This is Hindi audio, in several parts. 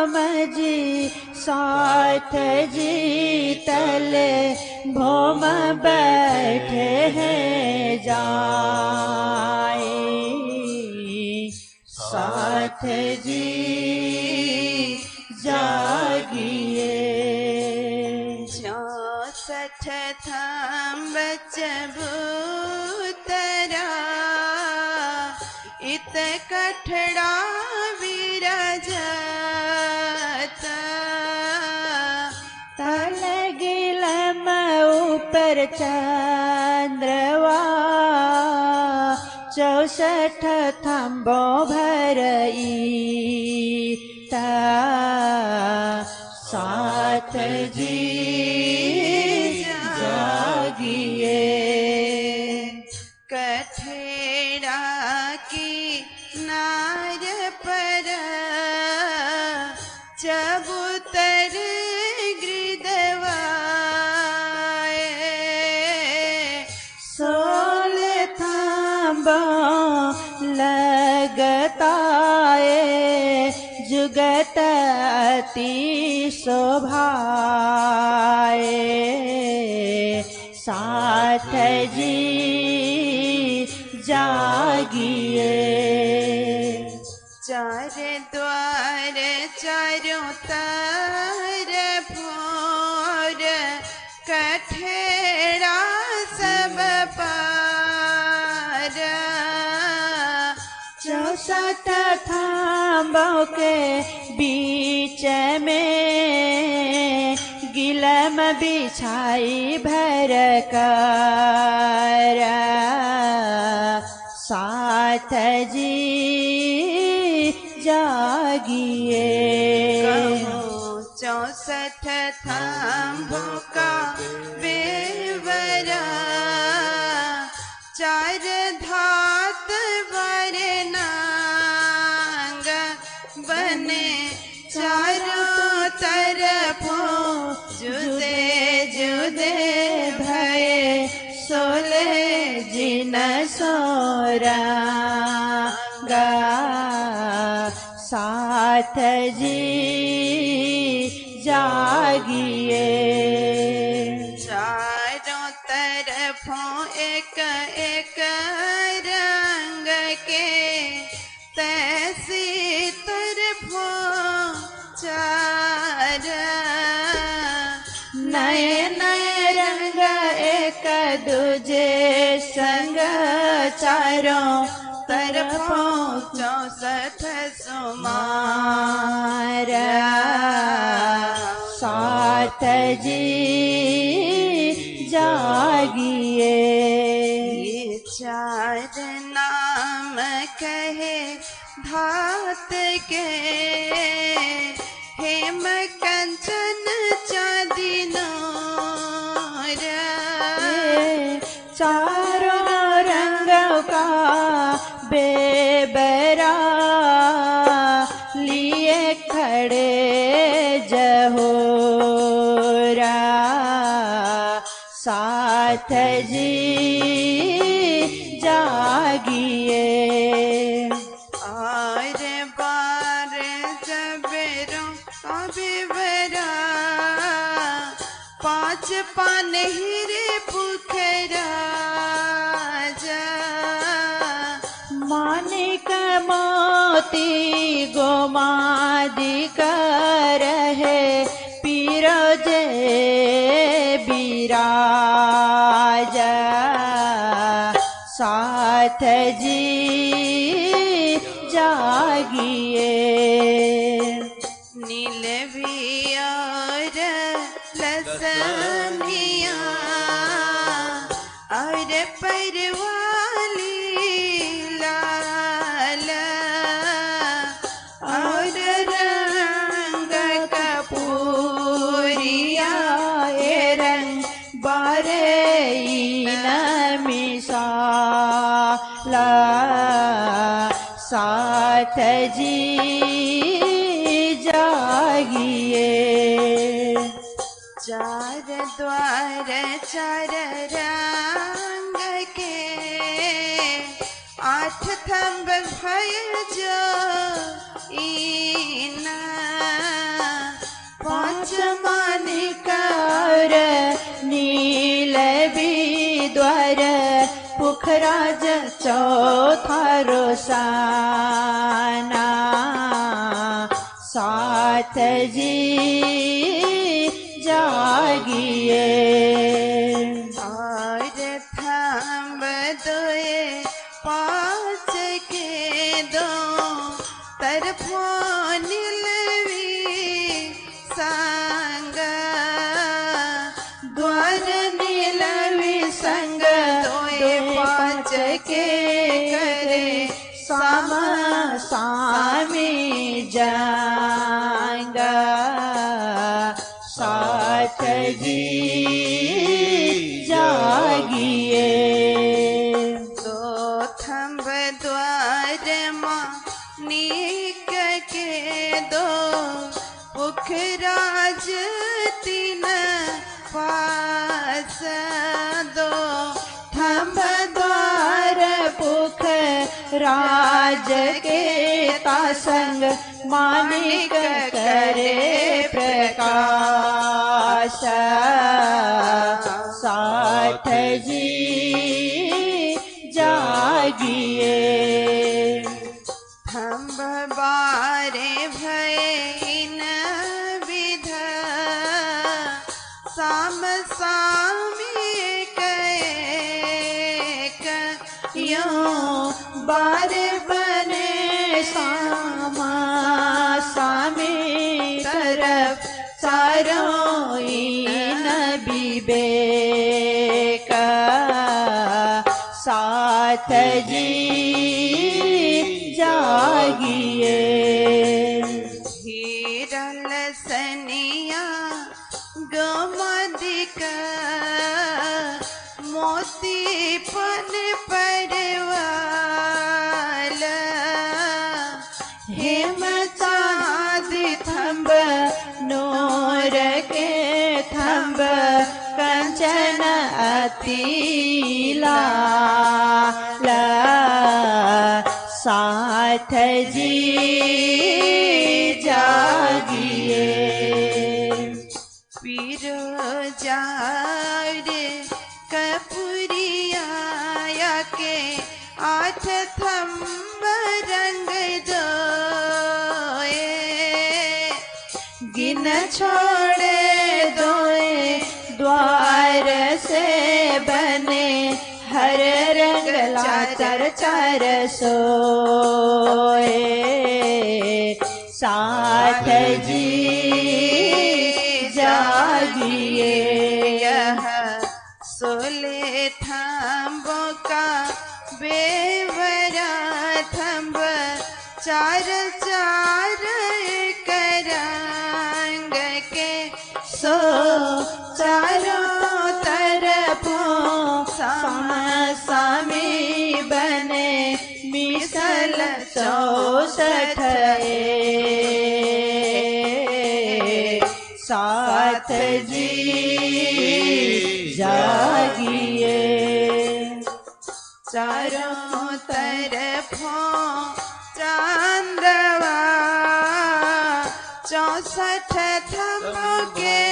राम जी साथ जी तले भौम बैठे हैं जाए। साथ जी जागिए। 64 थम बचबूतरा इत कठड़ा विराजता। तल गिलम ऊपर चंद्रवा 64 थम्बों भरई ता। साथ जी जागिए। कठेड़ा की नार पर चबूतर गिरदवाए। 16 थम्बों लगताए जुगत अति शोभाए। साथ जी जागिए। 4 द्वार चारों तरफ और कठेड़ा सब पार। 64 थम्बों के बीच में गिलम बिछाई भर कर। साथ जी जागिए। 64 थम्बों का बेवरा 4 धात वरनांग बने चारों तरफों जुदे जुदे भये 16 जिन सोरंगा। साथ जी जागिए। चारों तरफों एक एक रंग के तैसी तरफों 4 नए नए रंग एक दूजे संग चारों तरफों 64 सुमार। साथ जी जागिए। ये 4 नाम कहे धात के हेम कंचन चांदी नूर। चारों रंगों का बेबरा लिए खड़े जहोरा। साथ जी जागिए। और 12 जबरों का बेवरा 5 पाने हीरे पुखरा जा। मानिक मोती गोमादिक रहे पीरोजे बिराजा। साथ जी जागिए। नील भी और लसनिया और परवाली लाल और रंग कपूरिया ये रंग बारे न मिसाला। साथ जी जागिए। 4 द्वार 4 रंग के 8 थम्ब भय जो ईना। रोसाना साथ जी जागिए। और थम दोए पाँच के दो तरफों निलवी संग द्वार नीलवी संग दोए पाँच के करे साम सामी जाएगा साथ जी जागिए। दो थंब द्वार मानिक के दो पुखराज तीन पास दो थंब द्वार पुख राज के तासंग मानिक करे प्रकाश साथ जी जागिए। थंब बारे भयन विध साम सामी यूं बार बने सामा सामी तरफ चारों इन विवेक साथ जी जागिए। हिरल सनिया गोमदिक मोती पन परवाल हेम चाँद थंब नूर के थंब कंचन अति लाल साथ जी जागिए। पिरोजार कपूरिया के आठ थंब रंग दोए गिन छोड़े दोए द्वार से बने हर रंग लाचार चार सोए साथ जी जागिए। यह सोले थंबों का बेवरा थंब चार चार करंग के सो चारों तरफों सम सामी बने मिसल 64 साथ जी जागिए। चारों तरफों चांदवा 64 थंबों के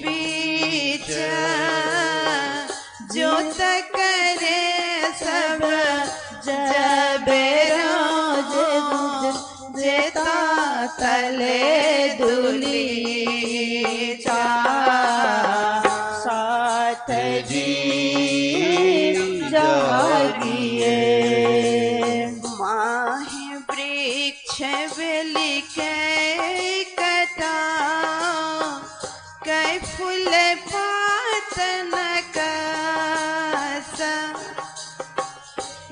बीच ज्योत करे सब जब रोज जेता तले दुली चा साथ जी जागिए। माहि वृक्ष बेली के कटा कै फूल पात नकासा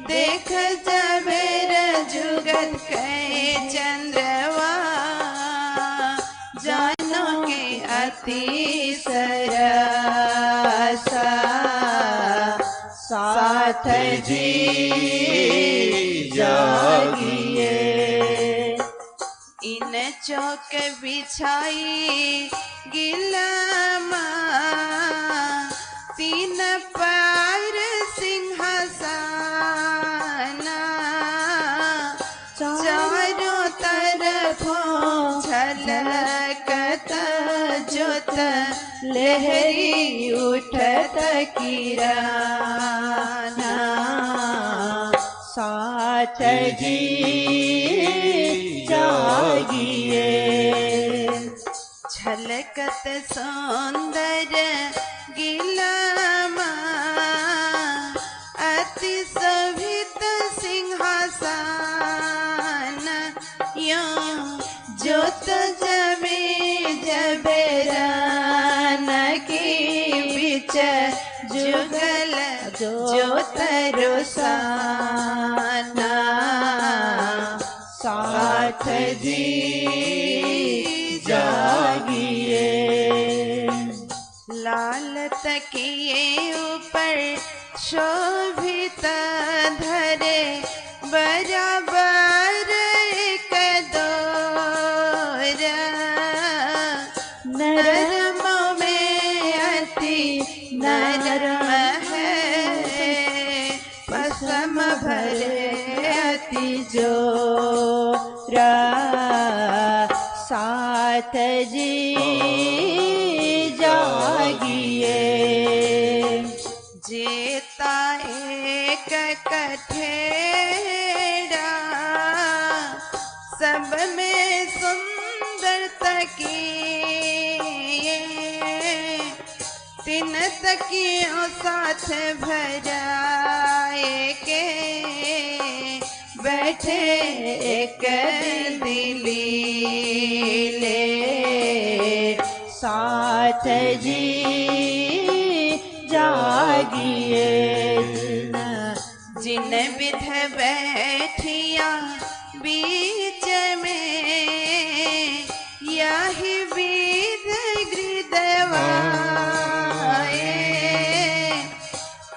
देख जबेर जुगत कै चंद्रवा जानो के अति सरसा साथ जी जागिए। इन चौक बिछाई गिलमा तीन पैर सिंहासन चारों तरफों झलकत ज्योत लहरी उठत किराना साथ जी जागिए। झलकत सौंदर गिलामा अति शोभित सिंहासन यो ज्योत जमे जबरान की बीच जुगल ज्योत रोसाना। साथ जी जागिए। लाल तकिए ऊपर शोभित धरे बराबर एक दोरा नरम में अति नरम है पसम भरे अति जोरा। साथ जी जागिए। जेता एक कठेड़ा सब में सुंदर तकिए तीन तकियों साथ भराए के बैठे एक दिलीले। साथ जी जागिए। जिन विध बैठिया बीच में यही विध गृदवाए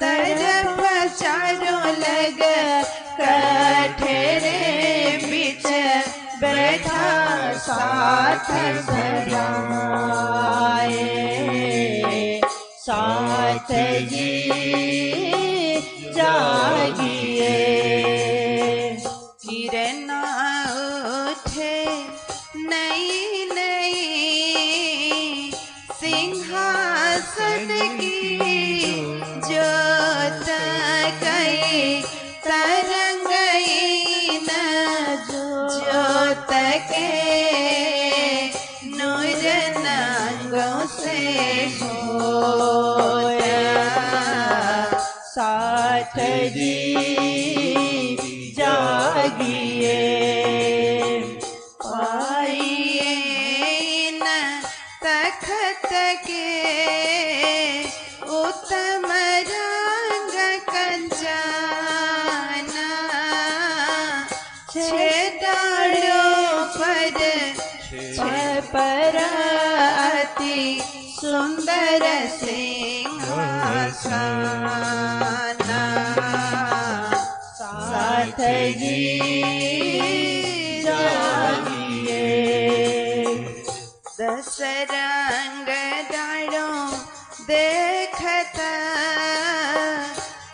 तरफ चारों लग कठेरे बीच बैठा साथ भराए। साथ जी जागिए। किरण उठे नई नई सिंहासन की ज्योत कई तरंगई न ज्योत के नूर नंगों से होया। साथ जी जागिए। पाइए न तखत के उत्तम रंग कंचना छेड़ों पर अति सुंदर सिंहासन। साथ जी जागिए। दस रंग डालों देखत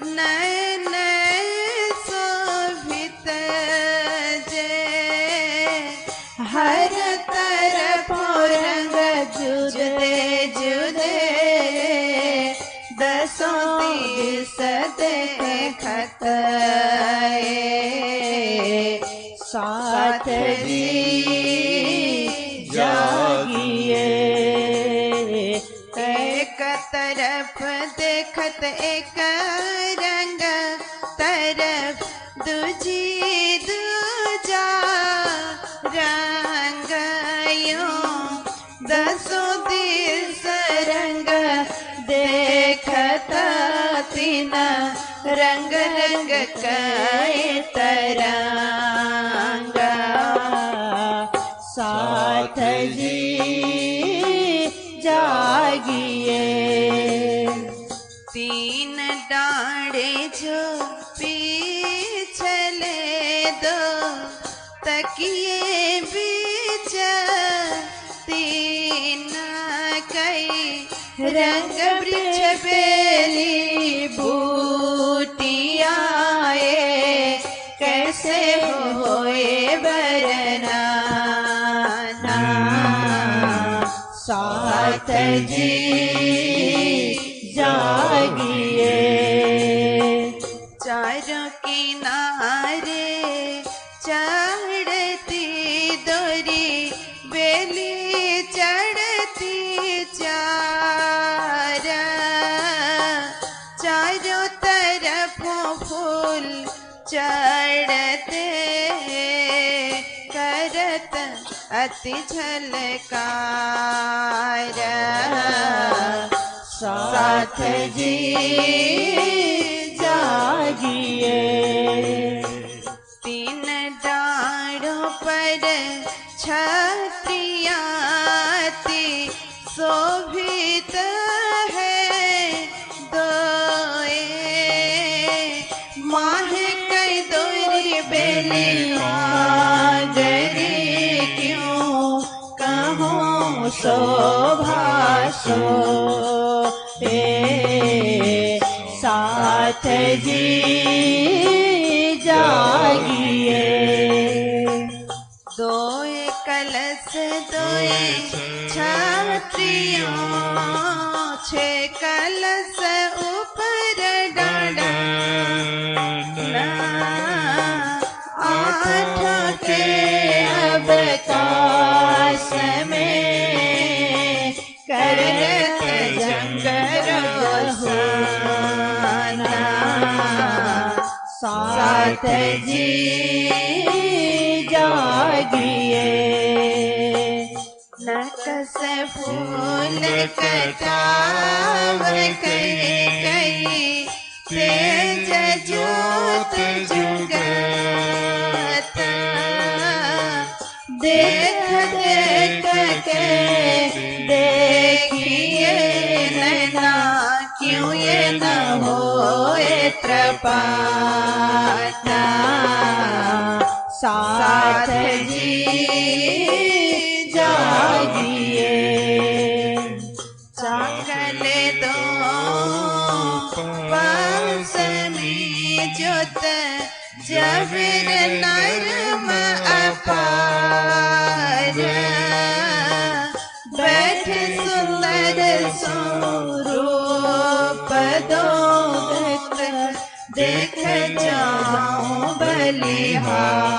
नए नए शोभित जे हर तरफ रंग जुदे जुदे दसों दिस देखत साथ जी जागिए। एक तरफ देखत एक रंग तरफ दूजी दूजा रंग यूं दसों दिस रंग देखत तीन रंग रंग कई तरंगा। साथ जी जागिए। तीन डाढ़े जो पीछले दो तकिए बीच तीन कई रंग वृक्ष बेली बूटियाए कैसे होए बरनाना। साथ जी जागिए। चारों किनारे अति झलकार। साथ जी जागिए। तीन डाढ़ों पर छत्रियाती शोभित है दोए। माह कई दोरी बेली गरी क्यों कहूँ शोभासो साथ जी जागिए। दोए कलश दोए छत्रियों छे कलश ऊपर डांडा। आठ के अवकाश में करत जंगर होना। साथ जी जागिए। नकस फूल कटाव कई तेज ज्योत जुगत। देख देख के देखिए नैना क्यों ये न होए त्रपाता। साथ जी जागिए। चाकले दो पास में ज्योत जबर नरम अपार। बैठ सुंदर स्वरूप दो देख जाऊं बलिहार।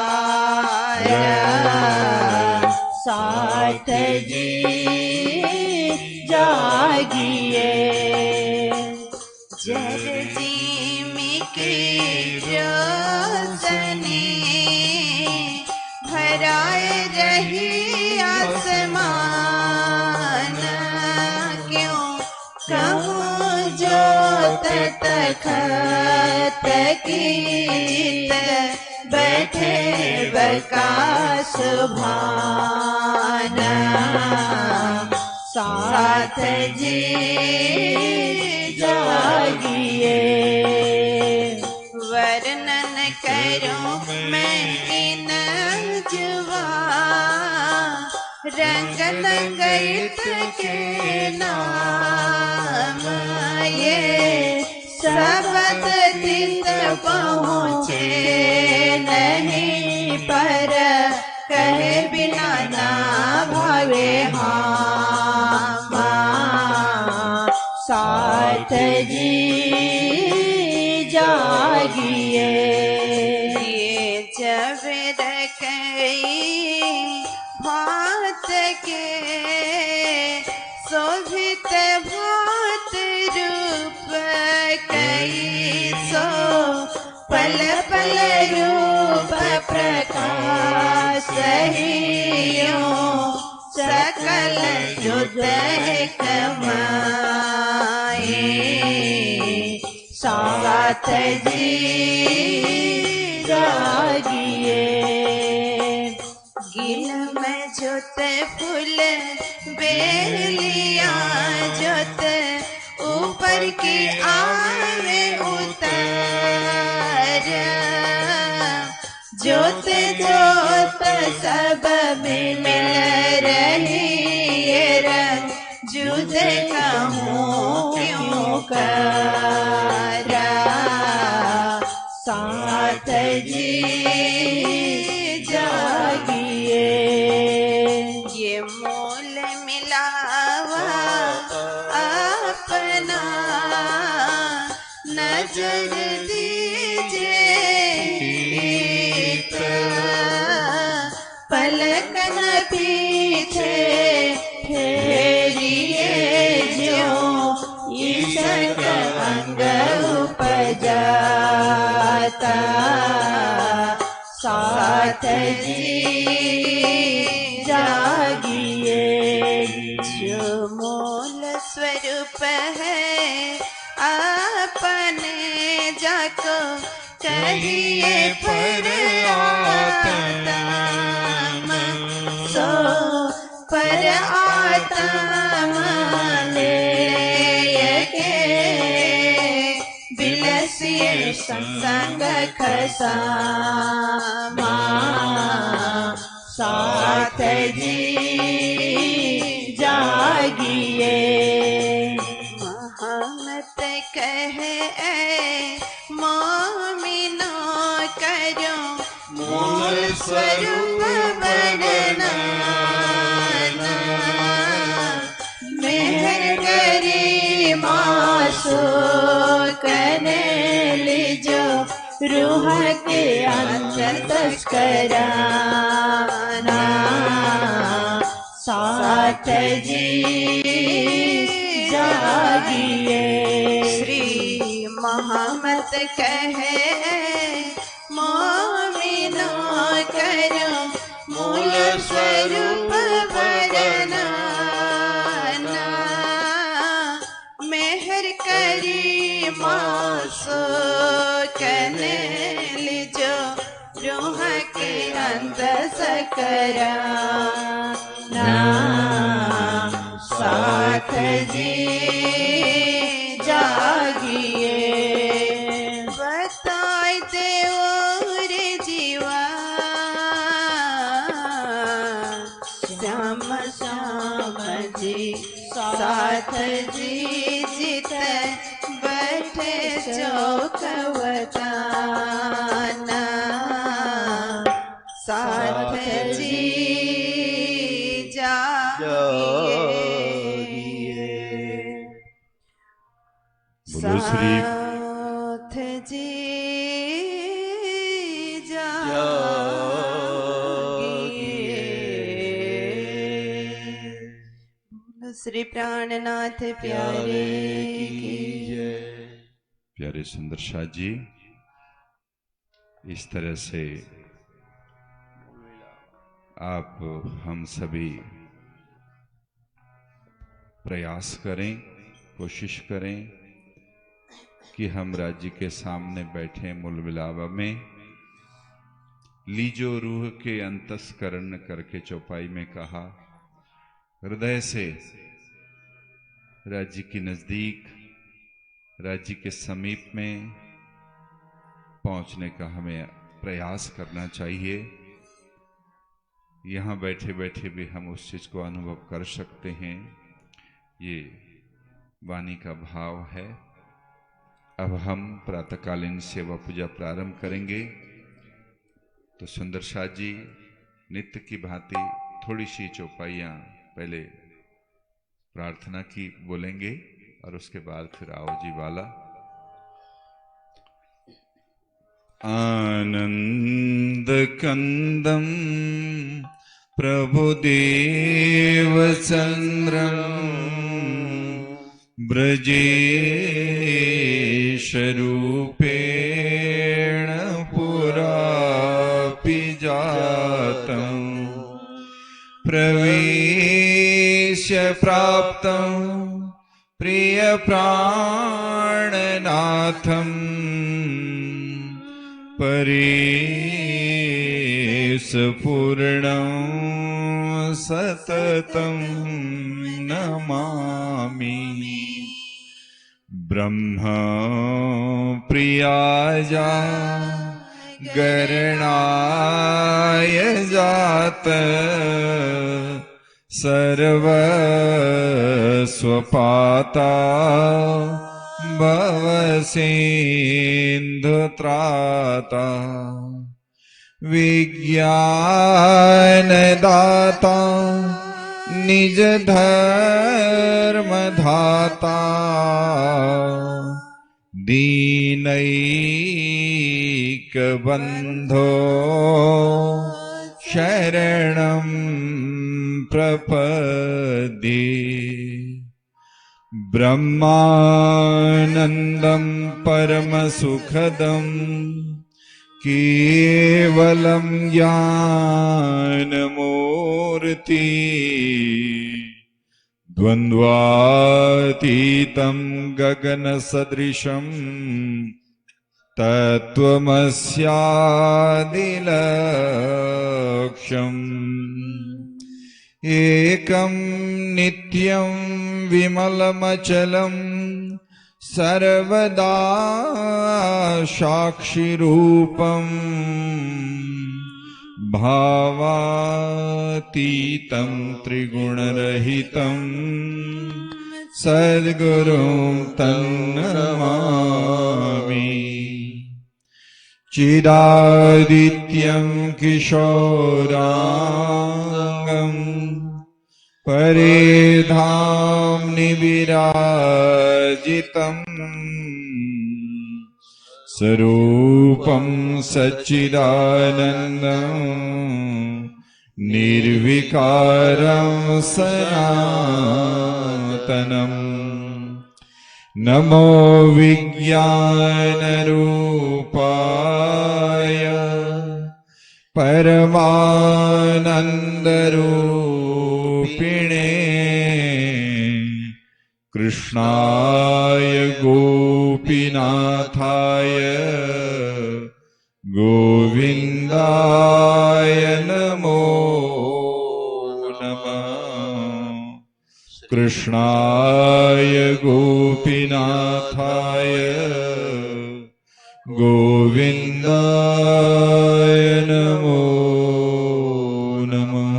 साथ जी जागिए। जर जीमी की रोशनी भराए रही आसमान। क्यों कहूँ जोत तखत की बैठे प्रकाश भाना। साथ जी जागिए। वर्णन करूं मैं इन जुआ रंग नंगित के नाम। ये शब्द तित पहुँचे नहीं पर कहे बिना ना भावे हाँ। साथ जी जागिए। ये जब रखई भात के शोभित भात रूप कई सो पल पल रूप प्रकाश सहियों सकल जुद कमाए। साथ जी जागिए। गिल में जोत फूल बेलिया जोत ऊपर की आवे उतर। जोत जोत सब मिल रही ये रंग जुद कहूँ क्यों करा। साथ जी जागिए। ये मोल मिलावा अपना नजर दीजिए। पलकन पीछे फेरिए ज्यों ईशक अंग उपजाता। साथ जी जा संग खसामा साथ जी जागिए महमत कहे मोमिनो करो मूल स्वरूप बनना मेहर करी मासो कने लीजो रूह के अंतर तस्कराना साथ जी जागिए श्री मोहम्मद कहे मोमिनो करो मूल स्वरूप बनना मेहर करी मासो कने लीजो रूह के अंदर सकराना साथ जी जागिए बताए देवो रे जीवा श्याम श्याम जी साथ जी जित बैठे चौकवताना साथ जी जागिए साथ जी जागिए श्री प्राणनाथ प्यारे की जय। प्यारे सुंदर शाह जी, इस तरह से आप हम सभी प्रयास करें, कोशिश करें कि हम राज्य के सामने बैठे मूल विलावा में लीजो रूह के अंतस्करण करके चौपाई में कहा, हृदय से राज्य के नजदीक, राज्य के समीप में पहुंचने का हमें प्रयास करना चाहिए। यहाँ बैठे बैठे भी हम उस चीज को अनुभव कर सकते हैं। ये वाणी का भाव है। अब हम प्रातःकालीन सेवा पूजा प्रारंभ करेंगे। तो सुंदर शाह जी नित्य की भांति थोड़ी सी चौपाइयाँ पहले प्रार्थना की बोलेंगे और उसके बाद फिर आओ जी वाला। आनंद कंदम प्रभुदेव चंद्रम ब्रजेश रूपेण पुरापि जातं प्रवेश्य प्राप्तं प्रिय प्राणनाथम् परेश पूर्णं सततं नमामि। ब्रह्म प्रियाजा गरणाय जात सर्वस्वपाता भवसिन्धुत्राता विज्ञानदाता निज धर्मधाता दीनैकबन्धो शरणं प्रपद्ये। ब्रह्मानन्दं परमसुखदं केवलं ज्ञानमूर्ति द्वन्द्वातीतं गगनसदृशं तत्त्वमस्यादिलक्ष्यम् एकं नित्यं विमलमचलं सर्वदा साक्षि रूपम भावातीतं त्रिगुणरहितं सद्गुरुं तन्नमामि। चिदादित्यं किशोरांगं परेधाम्नि विराजितम् स्वरूपं सच्चिदानन्दं निर्विकारं सनातनम्। नमो विज्ञानरूपाय परमानन्दरूपिणे कृष्णाय गोपीनाथाय गोविन्दाय नमो नमः। कृष्णाय गोपीनाथाय गोविन्दाय नमो नमः।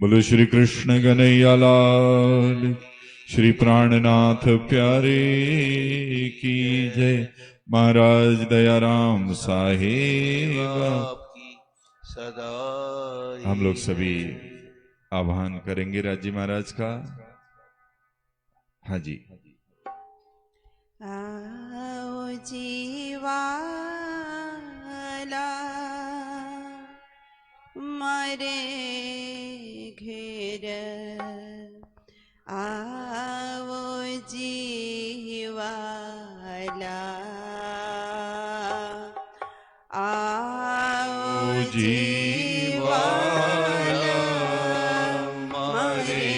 बोलो श्री कृष्ण कन्हैया लाल, श्री प्राणनाथ प्यारे की जय। महाराज दयाराम साहेब आपकी सदा। हम लोग सभी आह्वान करेंगे राजी महाराज का। हाँ जी। आओ जीवाला मारे घेर, आओ जीवाला, आओ जीवाला मारे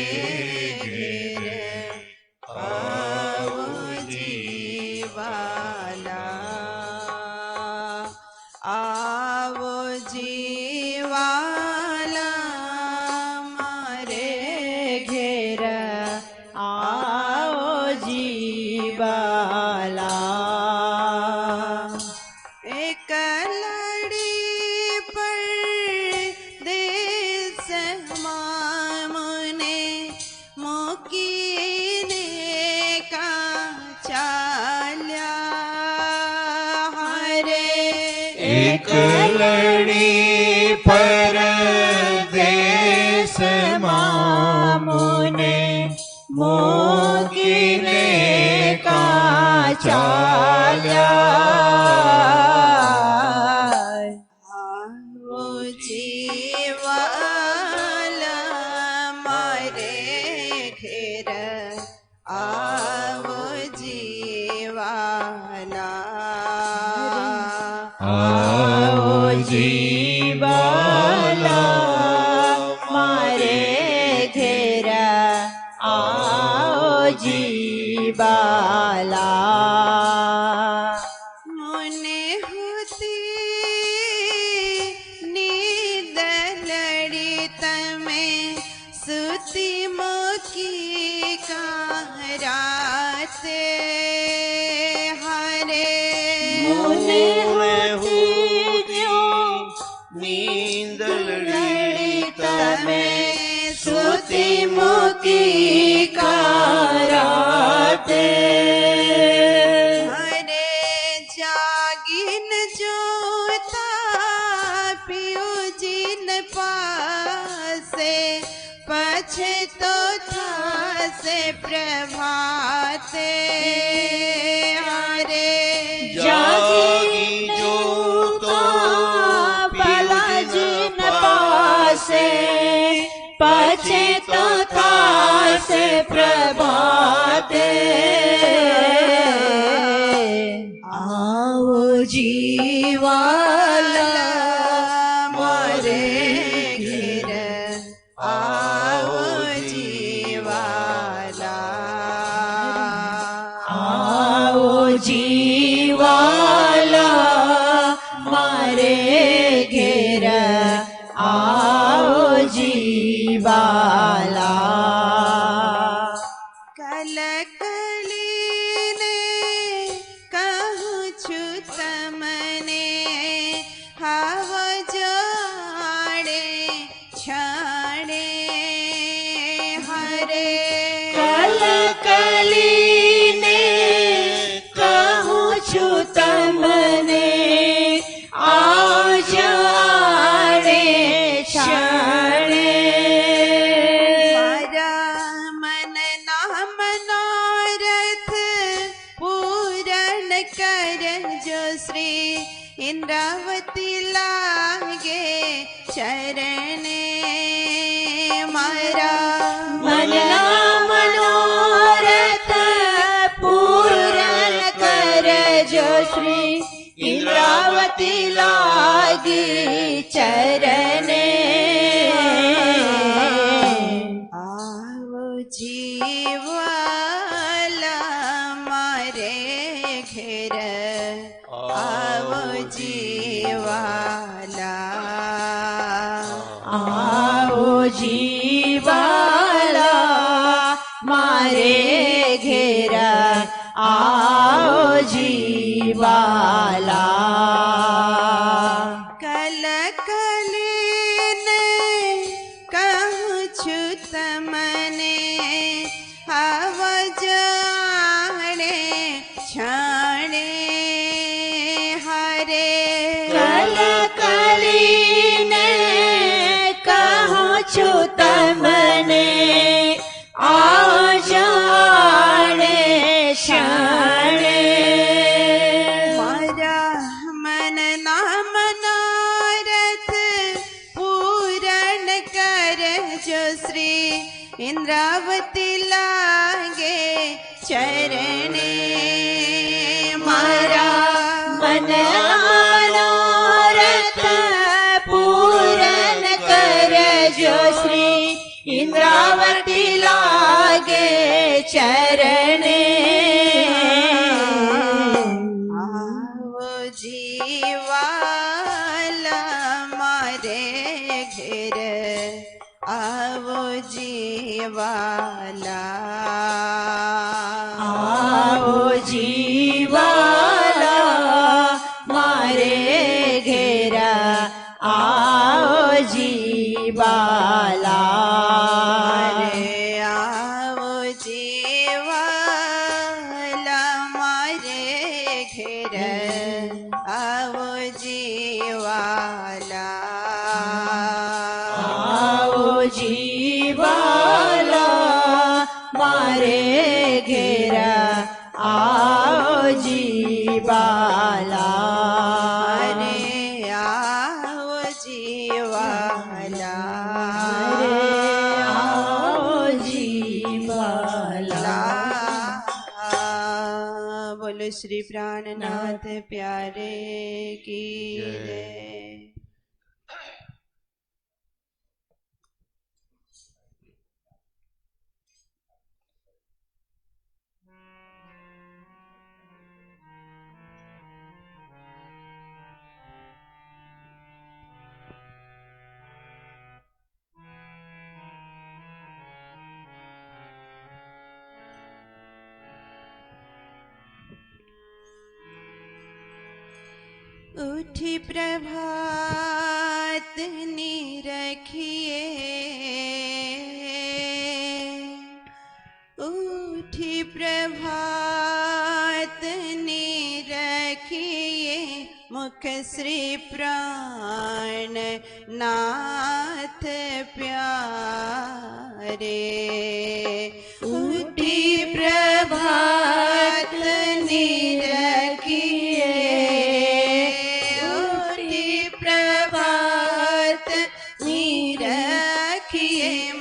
घेर, आओ जीवाला, आओ जीवाला मारे घेर, आओ जीवाला। एक लड़ी पर देश मामने मोकीने का चाल्या हरे। एक लड़ी पर देश मामुने मोगिने का चाल्या। आओ जीवाला मारे घेर, आओ जीवाला, आओ जीवाला मारे घेर, आओ जीवाला। मुने होती नींद लड़ित में सुती मोकी कहराते हरे। मुने होती नींद लड़ित में सुती मोकी कराते। हरे जागिन जोता पियो जिन पासे, पछे तो था से प्रभाते हरे। जागी जो तो पिला जिन पासे, पछे तो था से प्रभाते। आओ जीवाला मारे घेर, आओ जीवाला, आओ जीवाला मारे घेर, आओ जीवाला। कल कली चरणे मारा मनना मनोरथ पूर्ण कर जो श्री इंद्रावती लागी चरणे आओ जीवाला मारे घेर आओ जीवाला आओ जीवाला मारे घेरा आओ जीवाला कल कलीन कहूँ छुत मने हव जाने छाने हरे कल कलीने कहो छुत मने आओ जाने शाने मारा मन नाम नारथ पूरण कर जो श्री इंद्रावती लागे चरणे मारा मन मनोरथ पूर्ण कर जो श्री इंद्रावती लागे चरणे आओ जीवाला मारे घेर आओ जीवाला आओ जीवाला मारे घेरा आओ जीवाला रे आओ जीवाला मारे घेर आओ जीवाला आओ जीवाला मारे घेरा आओ जीवाला रे आओ जीवाला आओ जीवाला बोलो श्री प्राणनाथ प्यारे की जय। उठी प्रभात निरखिए उठी प्रभात निरखिए मुख श्री प्राण नाथ प्यारे उठी प्रभात निरखिए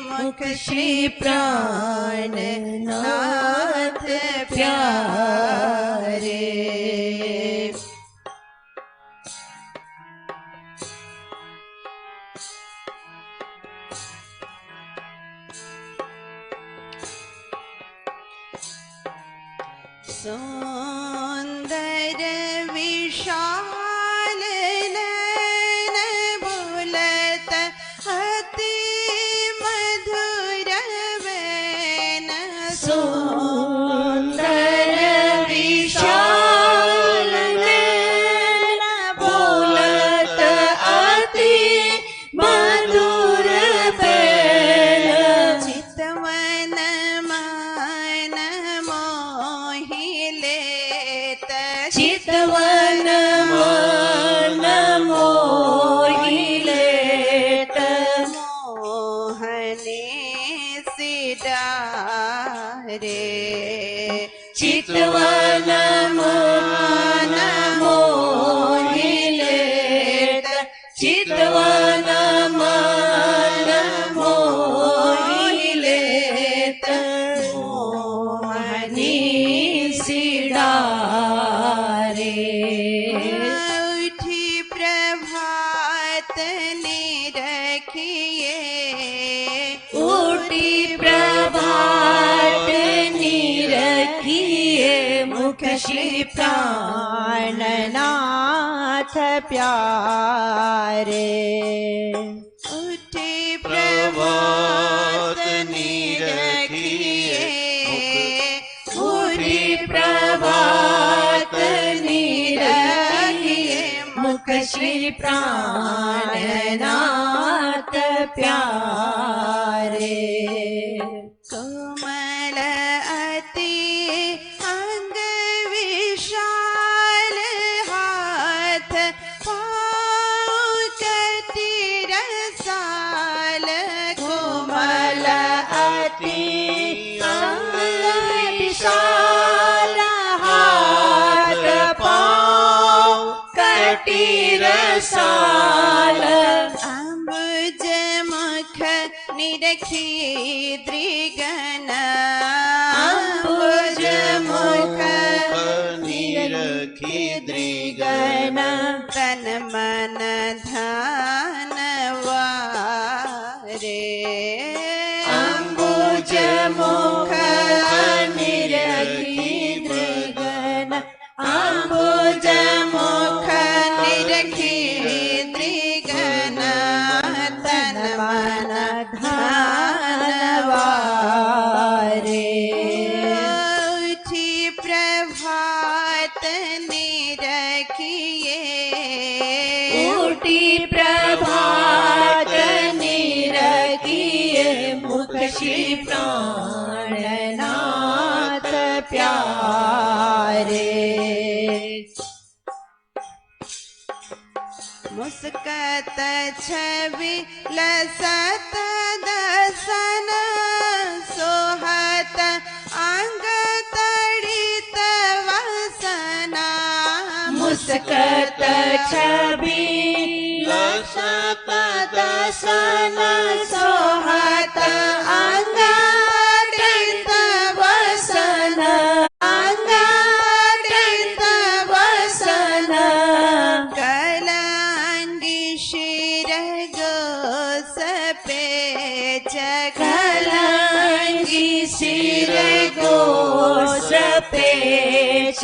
मुख श्री प्राण नाथ प्यारे सुंदर विशाल नयन बोलत अति मधुर बैन सुंदर विशाल नयन बोलत अति मधुर बैन चितवन मन मोहि लेत चितवन मन मोहि लेत मोहने सिडारे चितवन मन मोहि लेत चितवन निरखिए ऊटी प्रभात निरखिए मुख श्री प्राणनाथ प्यारे उठी प्रभात निरखिए ऊटी प्रभात निरखिए मुख श्री प्राणनाथ प्यारे कोमल अति अंग विशाल हाथ पाँव कति रसाल कोमल अति अंग विशाल हाथ पाँव कटी रसाल अम्बुज मुख निरखी दृगन अम्बुज मुख निरखी दृगन तन मन ध्यान वारे अम्बुज मुख निरखी दृगन अम्बुज मुख निरखी दृगन तन मन ध्यान वारे उठी प्रभात निरखिए ऊटी प्रभात निरखिए मुख श्री प्राणनाथ प्यारे मुस्कत छवि लसत दसन सोहत अंग तड़ित वसना मुस्कत छवि लसत दसन सोहत अंग तड़ित वसन अंग तड़ित वसन कलांगी शिर गोस पे कलांगी सिर गोस पेच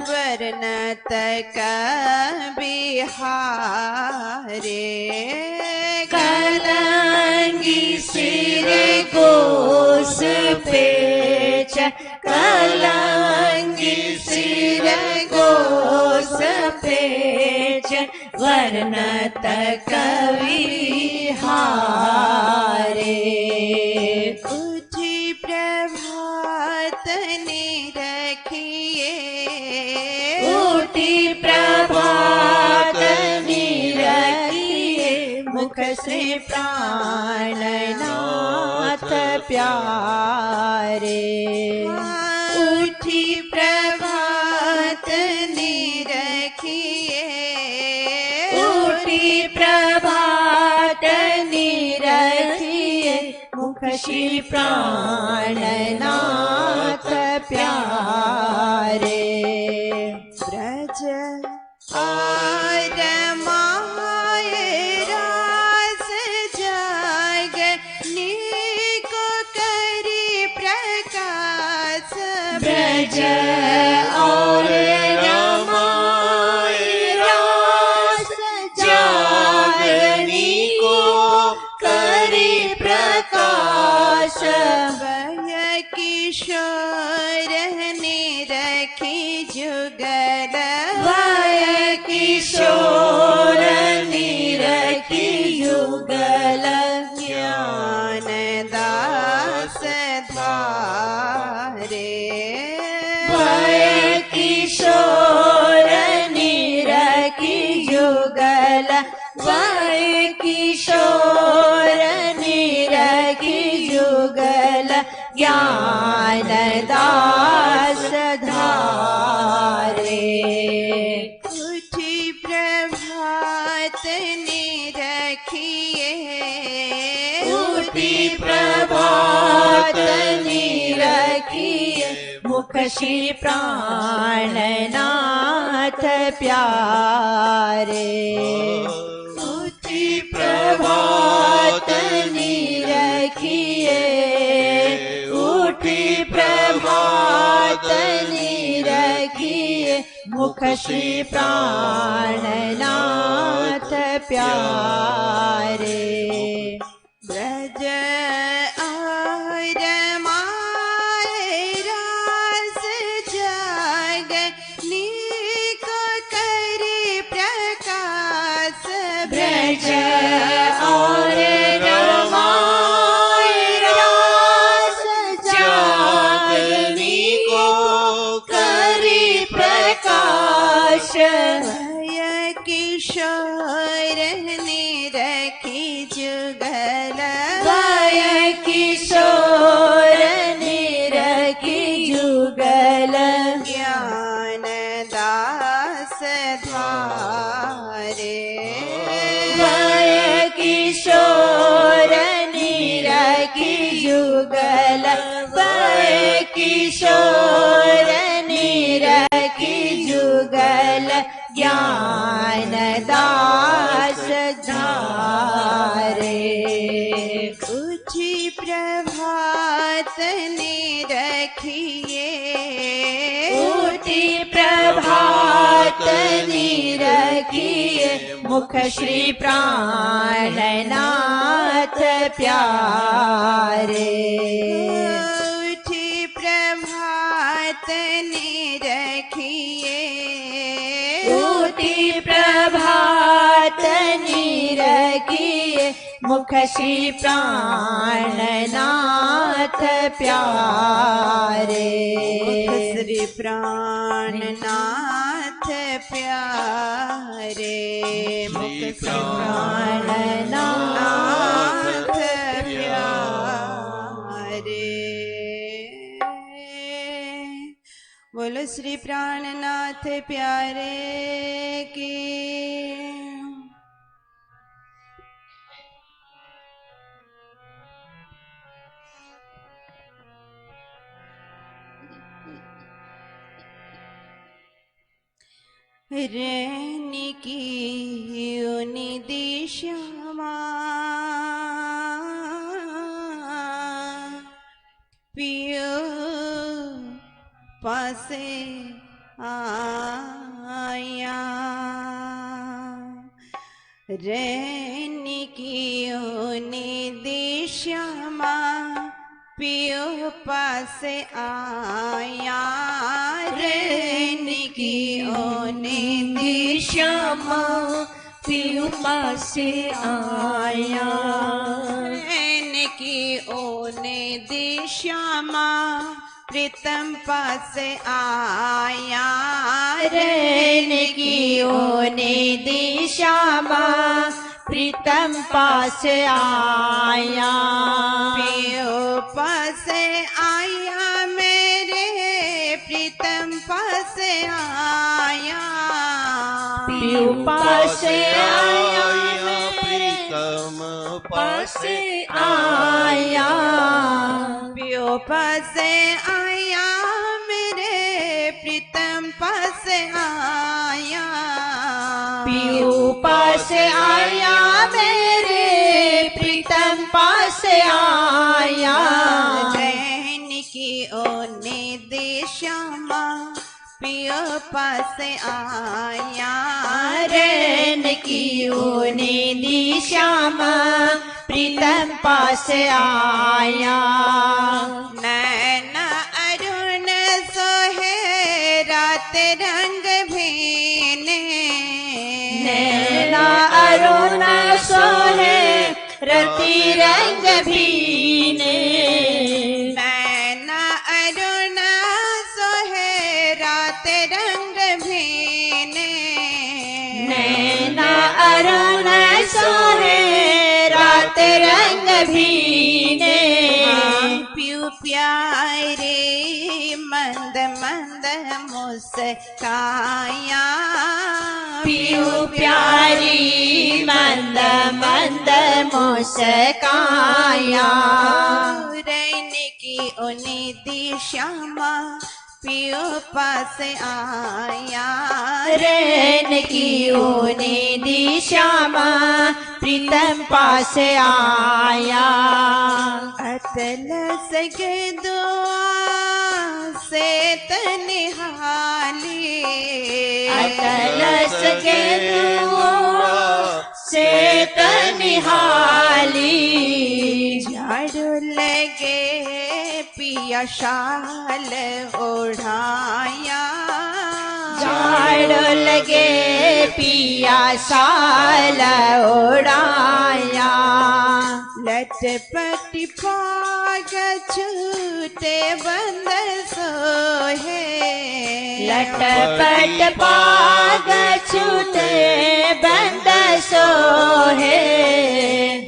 वर्णत बिहारे कलांगी सिर गोस पेच कलांगी सिर गोस पेच वर्णत कविहारे उठी प्रभात निरखिए ऊटी प्रभात निरखिए मुख से प्राणनाथ प्यारे उठी प्रभात निरखिए ऊटी प्रभात निरखिए मुख श्री प्राणनाथ प्यारे ब्रज और माय रास जाग नीको करी प्रकाश ब्रज और रमाय रास जागनी को करी प्रकाश वय किशोर निरखी जुगल वय किशोर निरखी युगल ज्ञान दास धारे वय किशोर निरखी युगल वय किशोर निरखी युगल ज्ञान दास धारे उठी प्रभात निरखिए ऊटी प्रभात निरखिए मुख श्री प्राणनाथ प्यारे उठी श्री प्राणनाथ प्यारे। ब्रज और माय रास जगनी को करे प्रकाश। ब्रज और रमाय रास जागनी को करे प्रकाश। भय किशोर ने रखी जुगल। भय किशोर ने रखी जुगल। ज्ञान दास धारे। भय किशोर ने रखी जुगल। भय किशोर ने रखी जुगल। ज्ञान दास धारे। उठी प्रभात ने रखिए। उठी प्रभात ने रखिए। मुख श्री प्राणनाथ प्यारे। उठी प्रभात ने रखिए। उठी प्रभात ने रखिए। मुख श्री प्राणनाथ प्यारे। श्री प्राणनाथ प्यारे। मुख श्री प्राणनाथ प्यारे। बोलो श्री प्राणनाथ प्यारे की। रैनी की निधि श्यामा पियो पासे आया। रैनी की निधि श्यामा पियो पासे आया। रैनी की निधि श्यामा पियो पासे आया। रैनी की निधि श्यामा प्रीतम पासे आया। रैनी की निधि श्यामा प्रीतम पास आया। पियो पास आया मेरे प्रीतम पास आया। पियो पास आया प्रीतम पास आया। पियो पास आया मेरे प्रीतम पास आया। पियो पास आया मेरे प्रीतम पास आया। रैनी की निधि श्यामा पियो पास आया। रैनी की निधि श्यामा प्रीतम पास आया। नैना अरुण सोहे रात रंग भीने। नैना अरुण सोहे रति रंग भीने। नैना अरुण सोहे रात रंग भीने। नैना अरुण सोहे रात रंग भीने। प्यू प्यारे मंद मंद मुस्काया। पियो प्यारी मंद मंद मुस्काया। रैनी की निधि श्यामा पियो पास आया। रैनी की निधि श्यामा प्रीतम पास आया। अतल सग दुआ से तनिहाली अकलस के से तनिहाली झाड़ू लगे पिया शाल ओढ़ाया झाड़ लगे पिया साल ओढ़ाया लटपट पाग छूटे बंद सोहे लटपट पाग छूटे बंद सोहे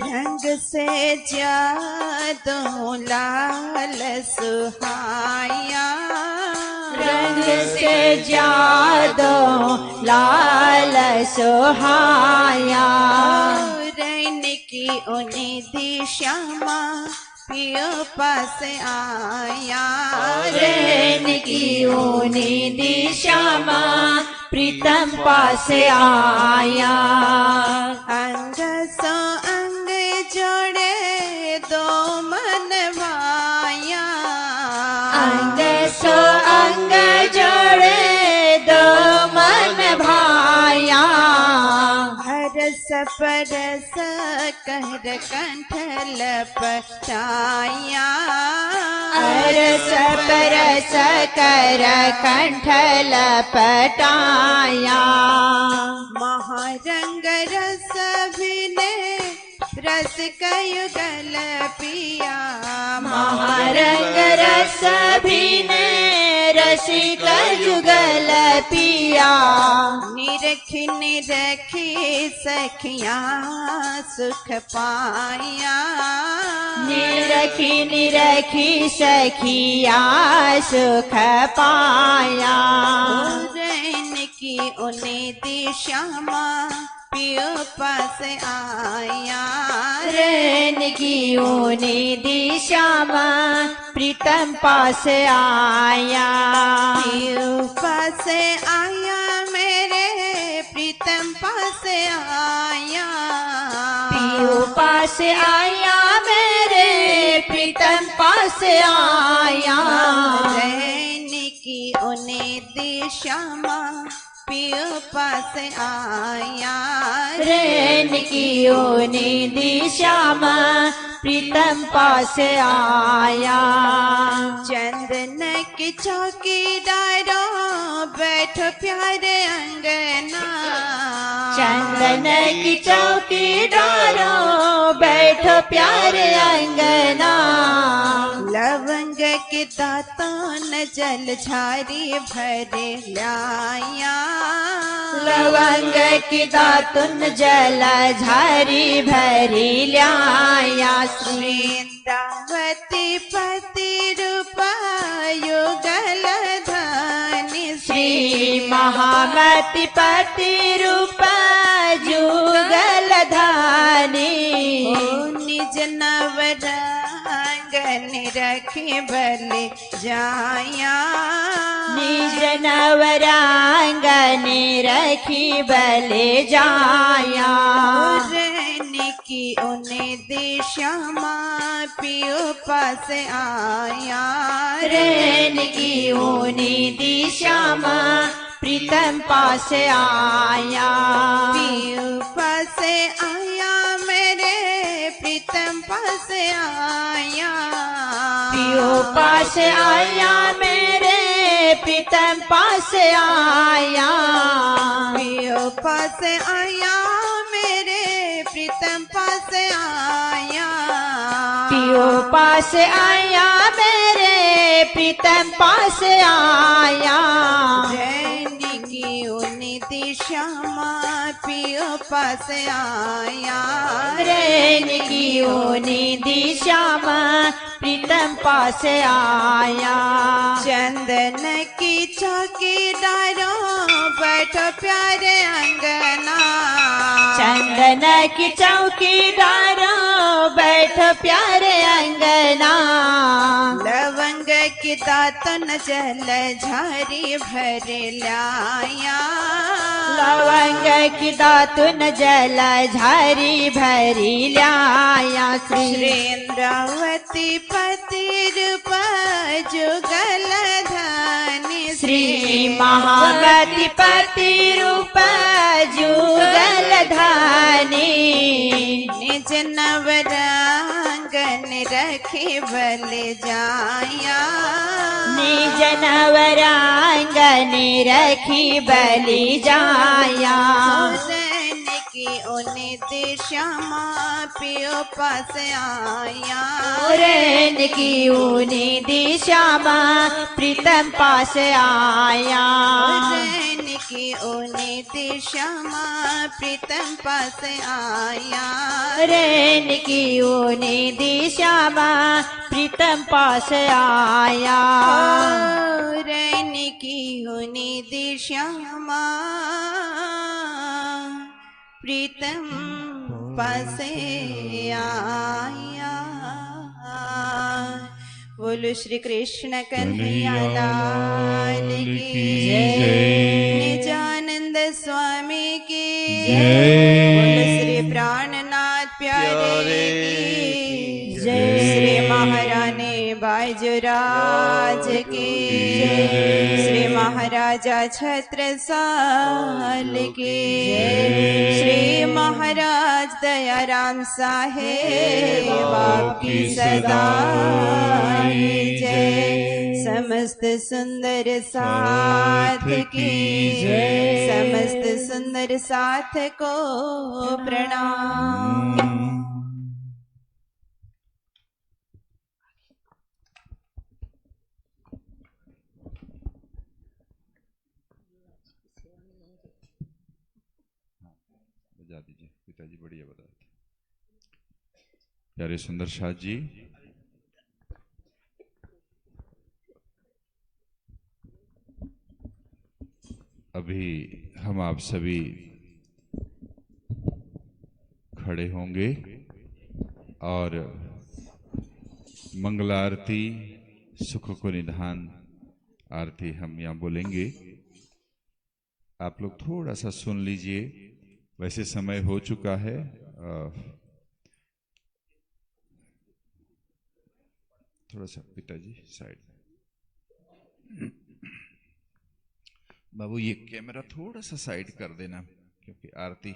रंग से जादू लाल सुहाया रंग से जादो लाल सुहाया रैन की उन्हीं दिशामा पियो पास आया रैन की ऊनी दिशा में प्रीतम पास आया अंग सो अंग जोड़े दो मन भाया अंग सो अंग जोड़े दो मन भाया हरस परस कर कंठ लपटाया अरस परस कर कंठ लपटाया महारंग रस भिने रस कयुगल पिया महारंग रस भीने रसिक जुगल पिया निरखी निरखी सखिया सुख पाया निरखी निरखी सखिया सुख पाया रैन की उन्हें दिशा पियो पास आया रैन की ऊनी दिशा में प्रीतम पास आया पियो पास आया मेरे प्रीतम पास आया पियो पास आया मेरे प्रीतम पास आया रैन की उन्हें दिशा पियो पास आया रैन की ऊनी दिशा में प्रीतम पास आया चंदन की चौकीदारो बैठो प्यारे अंगना चंदन की चौकी डारो बैठो प्यारे अंगना लवंग के दातन जल झारी भरे लाया लवंग की दातुन जल झारी भरी ल्याया वृंदावती पति रूपा युगल धानी श्री महामति पति रूप जुगल धानी निज नवरंगन रखी बलि जाया निज नवरांगन रखी बले जाया रैन की उन्हें दिशा पियो पास आया रैन की ऊनी दिशा में प्रीतम पास आया पियो पास आया मेरे प्रीतम पास आया पियो पास आया मेरे प्रीतम पास आया पियो पास आया मेरे प्रीतम पास आया पियो पास आया मेरे प्रीतम पास आया रैन की उन्हीं दिशा पियो पास आया रैन की ऊनी दिशा में प्रीतम पास आया चंदन की चौकीदारो बैठो प्यारे अंगना चंदन की चौकीदारो बैठो प्यारे अंगना लवंग की दातन जल झारी भरे लाया लवंग की दातुन जल झारी भरी ल्याया श्रेन्द्रावती पति रूप जुगल धानी महागति पति रूप जुगल धानी निज नवरंगन रखी बल जाया निज नवरांगन रखी बलि जाया सुरन की उन दिशा पियो पास आया रैन की ऊनी दिशा प्रीतम पास आया रैन की उन दिशा प्रीतम पास आया रैन की ऊनी दिशा प्रीतम पास आया रैन की उन दिशा प्रीतम पास आया। बोलो श्री कृष्ण कन्हैया लाल की जय। निजानंद स्वामी की बोलो श्री प्राणनाथ प्यारे की जय। श्री महारानी बाजूराज की श्री महाराजा छत्रसाल की श्री महाराज दयाराम साहेब आपकी सदा जय। समस्त सुंदर साथ की जय। समस्त सुंदर साथ को प्रणाम। बजा दीजिए पिताजी, बढ़िया बता देते। प्यारे सुंदर साथ जी, अभी हम आप सभी खड़े होंगे और मंगलारती सुख को निधान आरती हम यहाँ बोलेंगे। आप लोग थोड़ा सा सुन लीजिए, वैसे समय हो चुका है। थोड़ा सा पिताजी साइड में, बाबू ये कैमरा थोड़ा सा साइड कर देना, क्योंकि आरती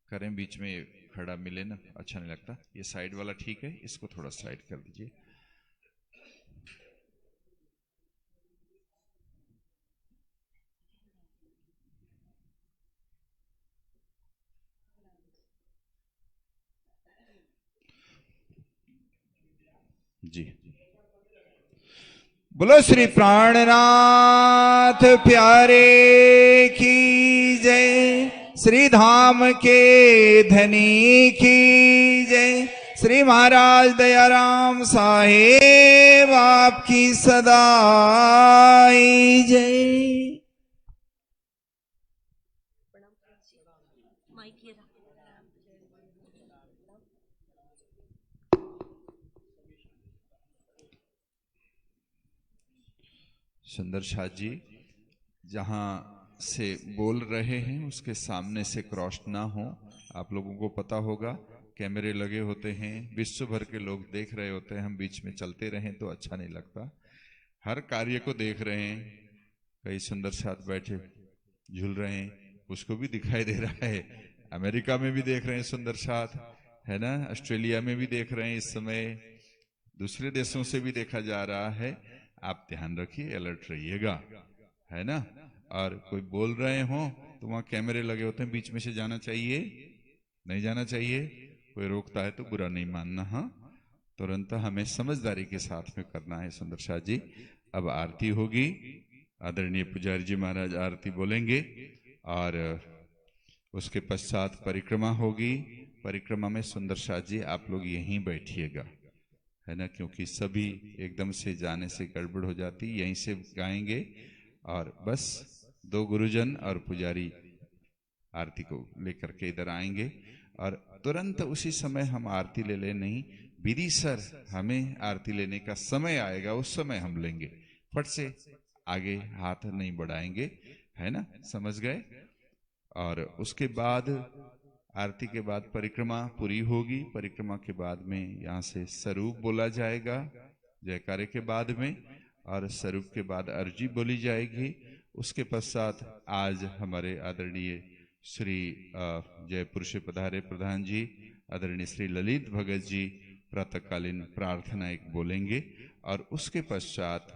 करें बीच में खड़ा मिले ना, अच्छा नहीं लगता। ये साइड वाला ठीक है, इसको थोड़ा साइड कर दीजिए। जी, बोलो श्री प्राणनाथ प्यारे की जय। श्री धाम के धनी की जय। श्री महाराज दयाराम साहेब आपकी सदा जय। सुंदर शाह जी, जहां से बोल रहे हैं उसके सामने से क्रॉस ना हो। आप लोगों को पता होगा कैमरे लगे होते हैं, विश्व भर के लोग देख रहे होते हैं। हम बीच में चलते रहें तो अच्छा नहीं लगता। हर कार्य को देख रहे हैं, कई सुंदर साथ बैठे झूल रहे हैं, उसको भी दिखाई दे रहा है। अमेरिका में भी देख रहे हैं सुंदर साथ, है ना, ऑस्ट्रेलिया में भी देख रहे हैं, इस समय दूसरे देशों से भी देखा जा रहा है। आप ध्यान रखिए, अलर्ट रहिएगा, है ना। और कोई बोल रहे हो तो वहां कैमरे लगे होते हैं, बीच में से जाना चाहिए, नहीं जाना चाहिए। कोई रोकता है तो बुरा नहीं मानना, हाँ, तुरंत हमें समझदारी के साथ में करना है। सुंदर शाह जी, अब आरती होगी, आदरणीय पुजारी जी महाराज आरती बोलेंगे और उसके पश्चात परिक्रमा होगी। परिक्रमा में सुंदर शाह जी आप लोग यहीं बैठिएगा, है ना, क्योंकि सभी एकदम से जाने से गड़बड़ हो जाती। यहीं से गाएंगे और बस दो गुरुजन और पुजारी आरती को लेकर के इधर आएंगे और तुरंत उसी समय हम आरती ले ले। नहीं, विधि सर हमें आरती लेने का समय आएगा, उस समय हम लेंगे। फट से आगे हाथ नहीं बढ़ाएंगे, है ना, समझ गए। और उसके बाद आरती के बाद परिक्रमा पूरी होगी। परिक्रमा के बाद में यहाँ से स्वरूप बोला जाएगा जयकारे के बाद में, और स्वरूप के बाद अर्जी बोली जाएगी उसके पश्चात आज हमारे आदरणीय श्री जयपुर से पधारे प्रधान जी आदरणीय श्री ललित भगत जी प्रातःकालीन प्रार्थना एक बोलेंगे और उसके पश्चात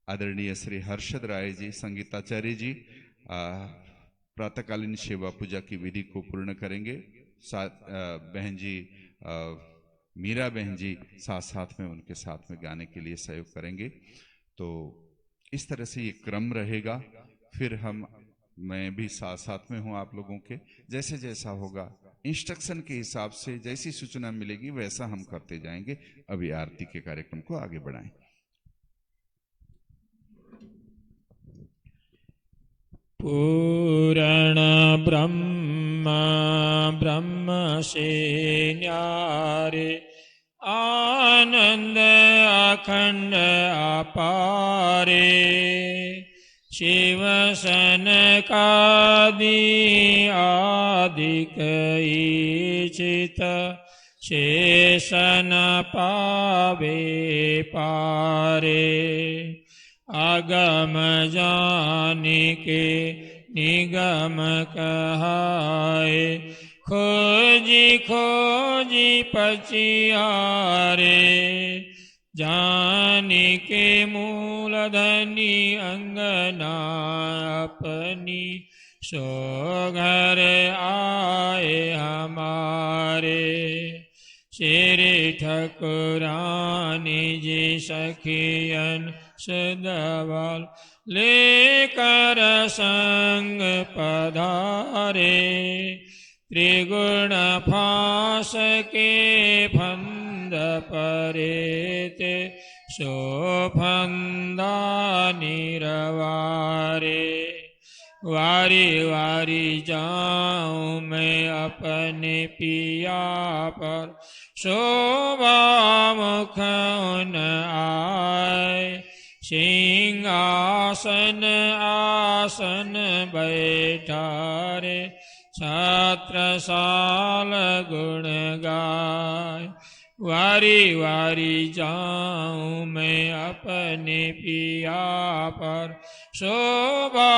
आदरणीय श्री हर्षद राय जी संगीताचार्य जी प्रातःकालीन सेवा पूजा की विधि को पूर्ण करेंगे। साथ बहन जी मीरा बहन जी साथ साथ में उनके साथ में गाने के लिए सहयोग करेंगे। तो इस तरह से ये क्रम रहेगा। फिर मैं भी साथ साथ में हूँ आप लोगों के, जैसे जैसा होगा इंस्ट्रक्शन के हिसाब से जैसी सूचना मिलेगी वैसा हम करते जाएंगे। अभी आरती के कार्यक्रम को आगे बढ़ाएं। पूर्ण ब्रह्म से न्यारे आनंद अखंड अपारे शिव सनकादि आदिक ईचित शेषन पावे पारे आगम जानिके निगम कहाए खोजी खोजी पचियारे जानिके मूलधनी अंगना अपनी सो घर आए हमारे श्री ठकुरानी जी सखियन सदवाल लेकर संग पधारे त्रिगुण फास के फंद परेते सो फंदा निरवारे वारी वारी जाऊं मैं अपने पिया पर शोभा मुख उन आए सिंहासन आसन बैठा रे छत्रसाल गुण गाय वारी वारी जाऊं मैं अपने पिया पर शोभा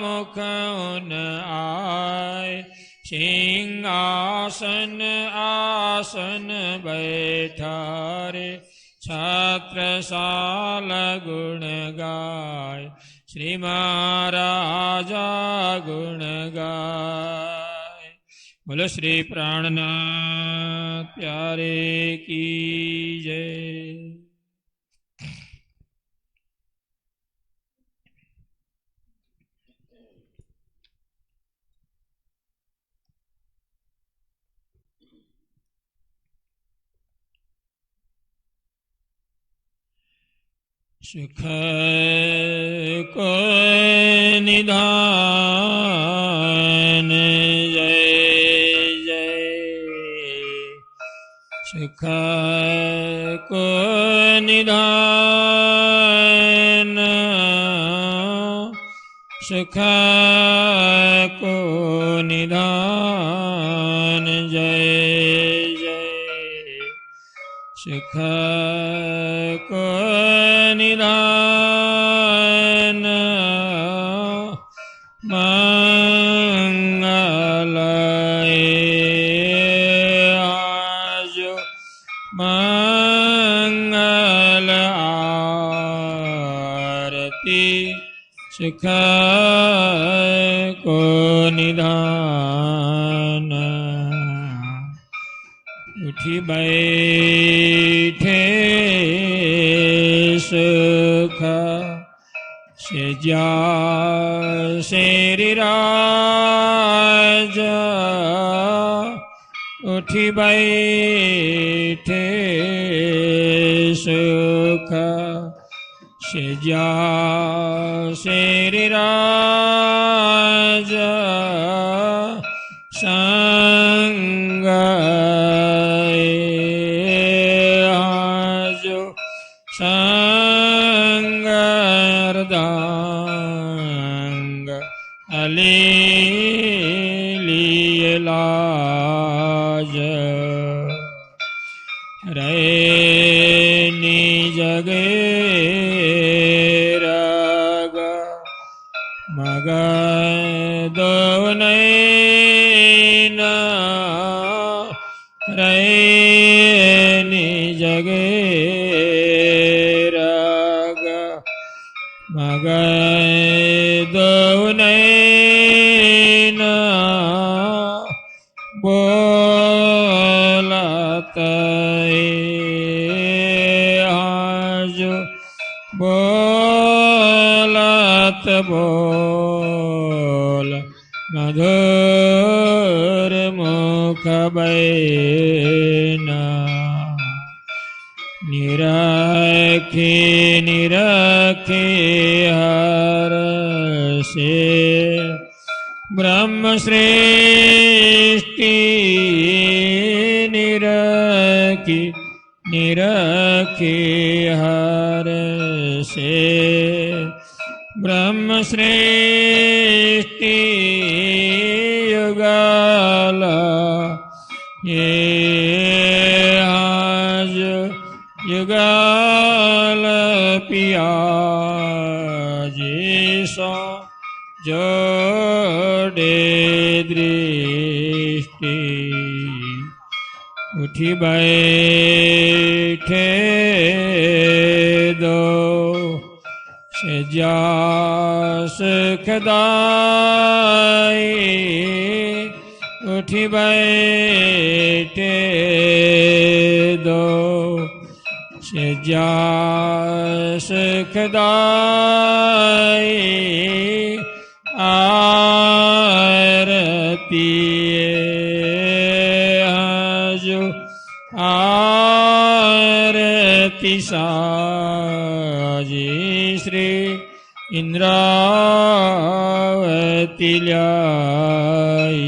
मुख उन आए सिंहासन आसन बैठा रे छत्रसाल गुण गाय श्री महाराजा गुण गाय। बोलो श्री प्राणनाथ प्यारे की जय। सुख को निधान जय जय सुख को निधान सुख को निधान जय जय सुख को निधान मंगल आजो मंगल आरती सुख को निधान उठी बैठे सुख से जा श्री राजा उठी बैठे सुख से जा श्री राजा संग आजो संगर्दांग अली लाज रे निजगे रग न रहे निजगे राग मगय दो नैन बोलत आज बोलत बोल मधुर मुख बैना निरखी निरखी हर से ब्रह्म सृष्टि निरखी निरखी हर से ब्रह्म सृष्टि युगल ये आज युगल पिया जिसो जोड़े दृष्टि उठी बैठे दो सजा सुखदाई उठी बैठे दो सजा सुखदाई आरती जो आरती साजी श्री इंद्रावती लाई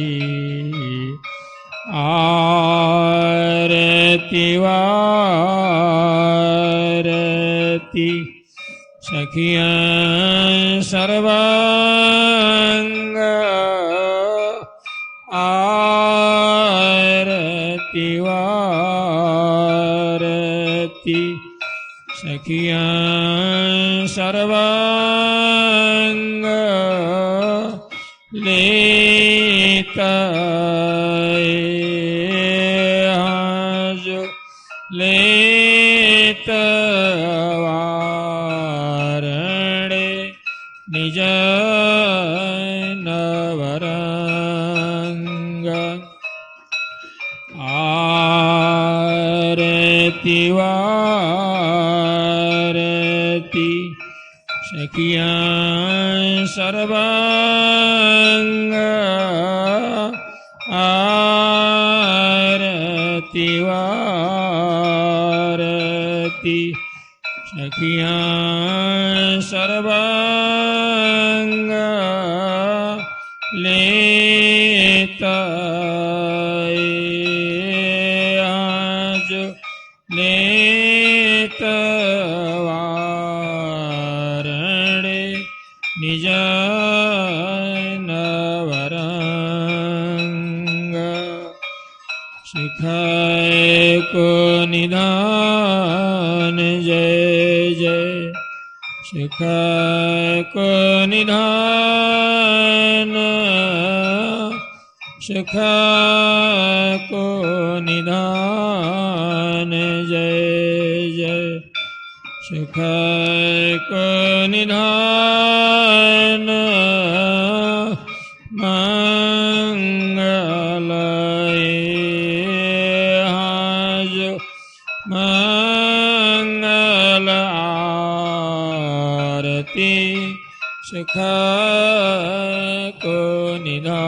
आरती वारती सखियां सर्वांग आरती वारती सखियां सर्वांग लेता आज लेता वारणे निज नवरंग आरती वारती सखियां सर्वांग आरती वारती सखियां सर्वांग लेता आज लेता वारणे निज नवरंग सिखाए को निधान जय जय सिखाए को निधान सिखाए को निधान जय जय सिखाए को निधान मंगलय आज मंगल आरती सिखाए को निधान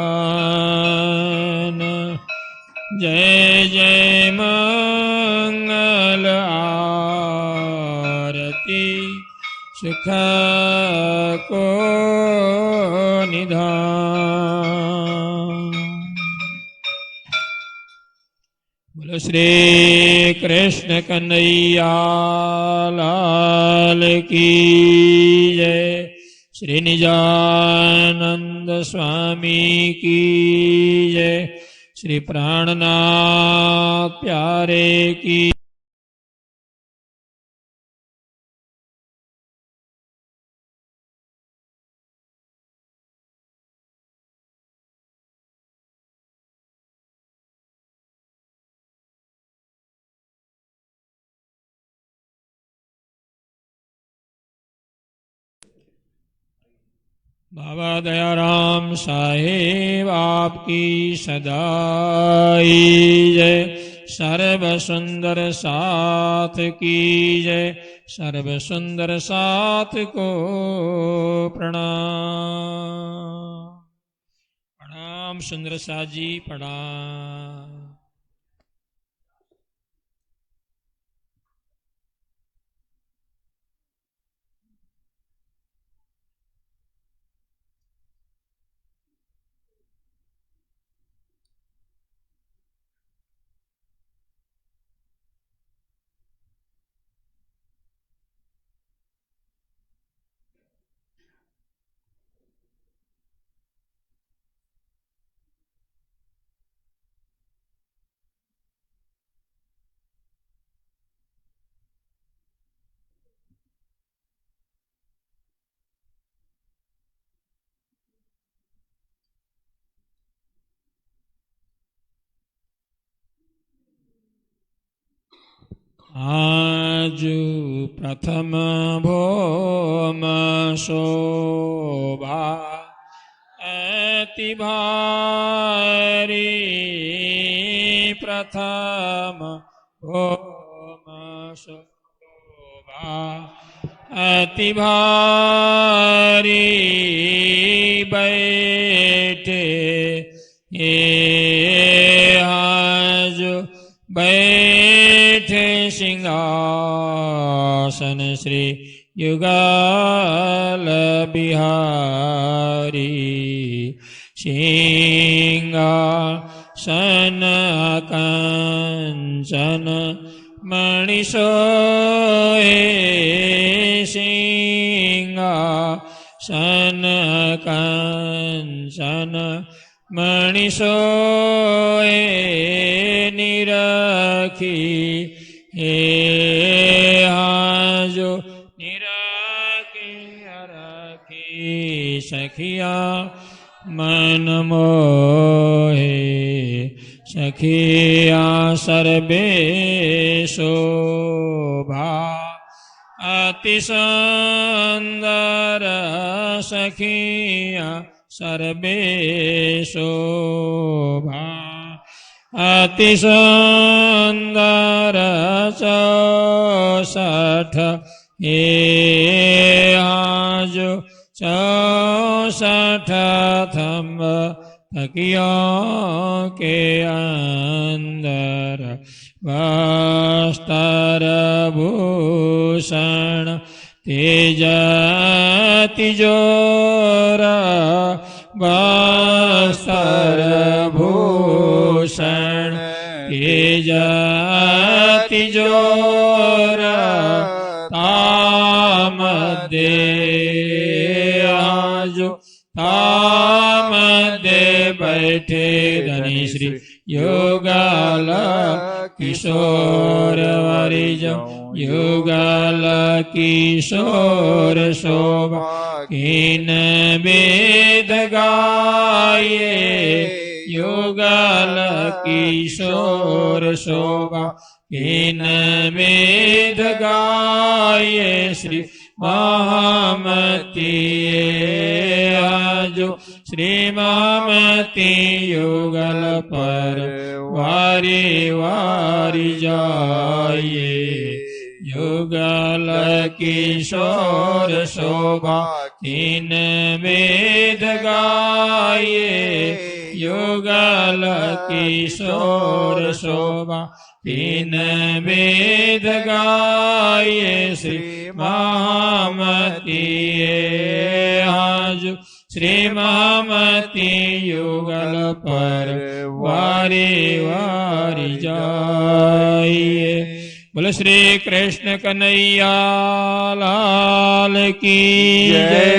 जय जय मंगल आरती सिखाए को निधान। बोलो श्री कृष्ण कन्हैया लाल की जय। श्री निजानंद स्वामी की जय। श्री प्राणनाथ प्यारे की बाबा दयाराम साहेब आपकी सदाई जय। सर्व सुंदर साथ की जय। सर्व सुंदर साथ को प्रणाम। प्रणाम सुंदर साथ जी, प्रणाम। आज प्रथम भौम शोभा अति भारी। प्रथम भौम शोभा अति भारी। बैठे आज बैठे सिंहासन श्री युगल बिहारी। सिंहासन कंचन मणि सोहे। सिंहासन कंचन मणि सोहे। निरखी आजो निरखी रखी सखिया मन मोहे। सखिया सर्वे शोभा अति सुंदर। सखिया सर्वे शोभा अति सुंदर। 64 आज 64 थम्ब तकियों के अंदर। वस्त्र भूषण तेज तिजोर। वस्त्र भूषण तेज तिजोर। ताम दे आजो ताम दे बैठे धनी श्री युगल किशोर वरिजो। युगल किशोर शोभा किन वेद गाये। युगल किशोर शोभा किन वेद गाये। श्री महामती आजो श्री महामती युगल पर वारी वारी जाइए। युगल किशोर शोभा तीन वेद गाये। युगल किशोर शोभा तीन वेद गाये। श्री महामती आज श्री महामती युगल पर वारी वारी जाइए। बोलो श्री कृष्ण कन्हैया लाल की जय।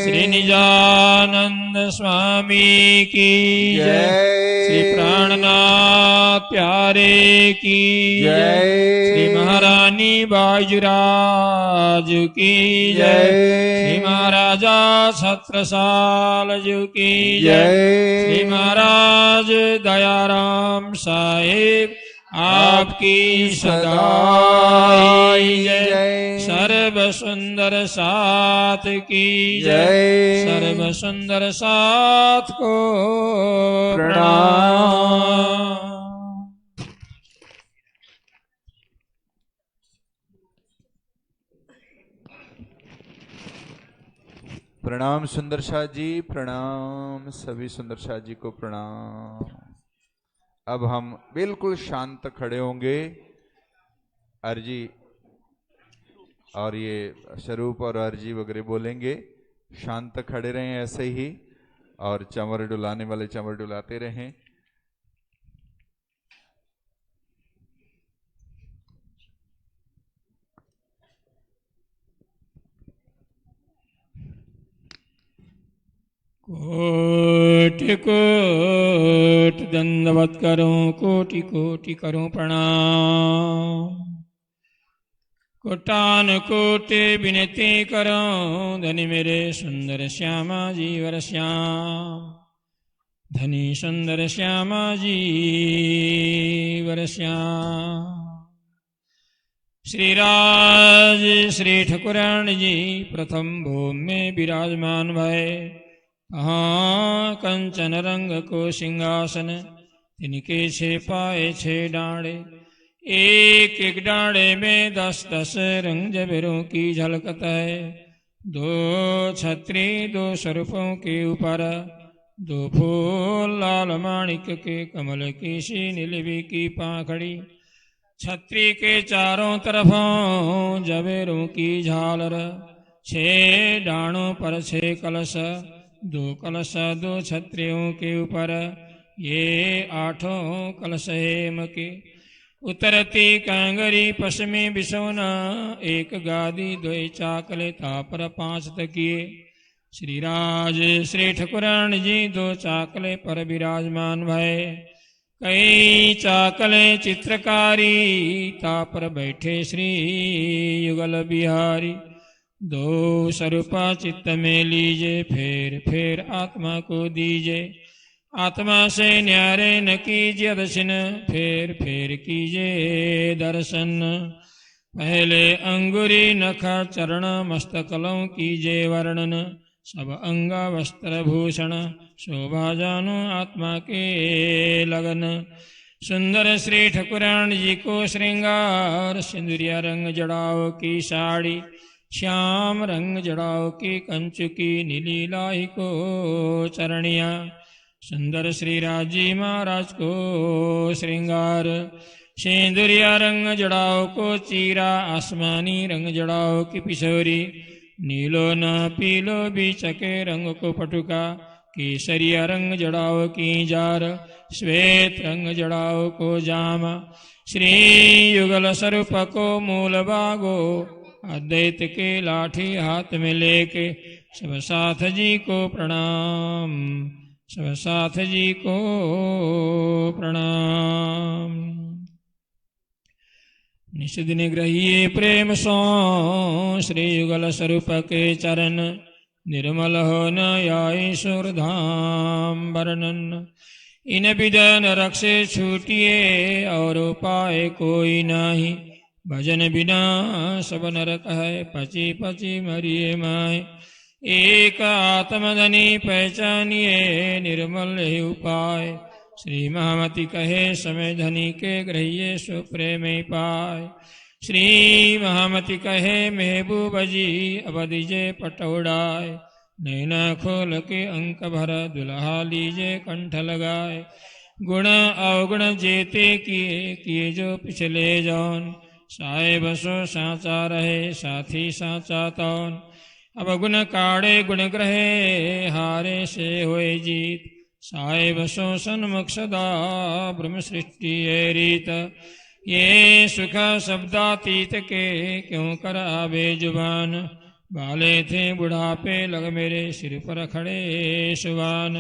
श्री निजानंद स्वामी की जय। श्री प्राणनाथ प्यारे की जय। श्री महारानी बाजूराज की जय। श्री महाराजा छत्रसाल जी की जय। श्री महाराज दयाराम साहेब आपकी सदाई जय। सर्व सुंदर साथ की जय। सर्व सुंदर साथ को प्रणाम। प्रणाम सुंदर शाह जी, प्रणाम सभी सुंदर शाह जी को प्रणाम। अब हम बिल्कुल शांत खड़े होंगे। अर्जी और ये स्वरूप और अर्जी वगैरह बोलेंगे। शांत खड़े रहें ऐसे ही, और चंवर डुलाने वाले चंवर डुलाते रहें। कोटि कोटि दंडवत करूं, कोटि कोटि करूं प्रणाम। कोटान कोटि विनती करूं, धनी मेरे सुंदर श्यामा जी वर श्याम। धनी सुंदर श्यामा जी वर श्याम। श्रीराज श्री ठाकुरान जी प्रथम भूमि में विराजमान भय। कहाँ कंचन रंग को सिंहासन, तिनके छे पाए छे डांडे। एक एक डांडे में 10-10 रंग जबरों की झलकत है। 2 छत्री 2 स्वरूपों के ऊपर, 2 फूल लाल माणिक के कमल की सी नीलवी की पाखड़ी। छत्री के चारों तरफों जबेरों की झालर। 6 डाणों पर 6 कलश, 2 कलश 2 छत्रियों के ऊपर। ये 8 कलश हेम के। उतरती कांगरी पश्चिमी बिसौना, 1 गादी 2 चाकले तापर 5 तकिए। श्रीराज श्री ठाकुरान जी 2 चाकले पर विराजमान भय। कई चाकले चित्रकारी, तापर बैठे श्री युगल बिहारी। 2 स्वरूपा चित्त में लीजे, फेर फेर आत्मा को दीजे। आत्मा से न्यारे न कीजिए दर्शन, फेर फेर कीजिए दर्शन। पहले अंगुरी नख चरण मस्तकलों कीजिए वर्णन। सब अंग वस्त्र भूषण, शोभा जानो आत्मा के लगन। सुंदर श्री ठाकुरान जी को श्रृंगार, सिंदूरिया रंग जड़ाओ की साड़ी। श्याम रंग जड़ाओ की कंचु की नीली लाई को चरणिया। सुंदर श्री राजी महाराज को श्रृंगार। सिंदूरिया रंग जड़ाओ को चीरा, आसमानी रंग जड़ाओ की पिशोरी। नीलो न पीलो बीचके रंग को पटुका। केसरिया रंग जड़ाओ की जार, श्वेत रंग जड़ाओ को जामा। श्री युगल स्वरूप को मूल बागो, अद्वैत के लाठी हाथ में लेके। सब साथ जी को प्रणाम, सब साथ जी को प्रणाम। निषिदिन ग्रहिए प्रेम सो, श्री युगल स्वरूप के चरण। निर्मल हो न आए सुरधाम वर्णन। इन विदन रक्षे छूटिए, और उपाय कोई नाही। भजन बिना सब नरक है, पची पची मरिए माए। एक आत्मधनी पहचानिए, निर्मल है उपाय। श्री महामति कहे समय धनी के, ग्रहिए सो प्रेम पाय। श्री महामति कहे महबूब जी, अब दीजे पटौड़ाए। नैना खोल के अंक भर, दुल्हा लीजे कंठ लगाए। गुण अवगुण जेते किए, किए जो पिछले जौन। साहेब सो साचा रहे, साथी साचा तौन। अब गुण काढ़े गुण ग्रहे, हारे से होए जीत। साहेब सो सन्मुख सदा, ब्रह्म सृष्टि है रीत। ये सुख शब्दातीत के, क्यों कर आवे जुबान। बाले थे बुढ़ापे लग, मेरे सिर पर खड़े सुवान।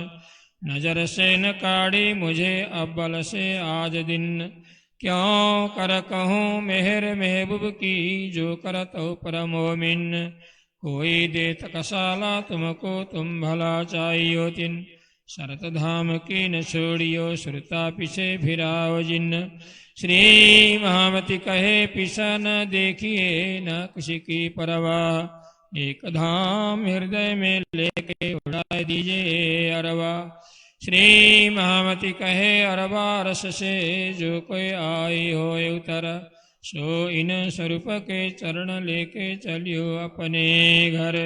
नजर से न काढ़ी मुझे अब बल से आज दिन। क्यों कर कहूँ मेहर महबूब की, जो करत हो परमोमिन। कोई देत कसाला तुमको, तुम भला चाहियो तिन। शरत धाम की न छोड़ियो, श्रुता पीछे फिराओ जिन। श्री महामती कहे पिसा न देखिए न किसी की परवाह, एक धाम हृदय में लेके उड़ा दीजिए अरवा। श्री महामती कहे अरबा रस से जो कोई आई हो उतर, सो इन स्वरूप के चरण लेके चलियो अपने घर।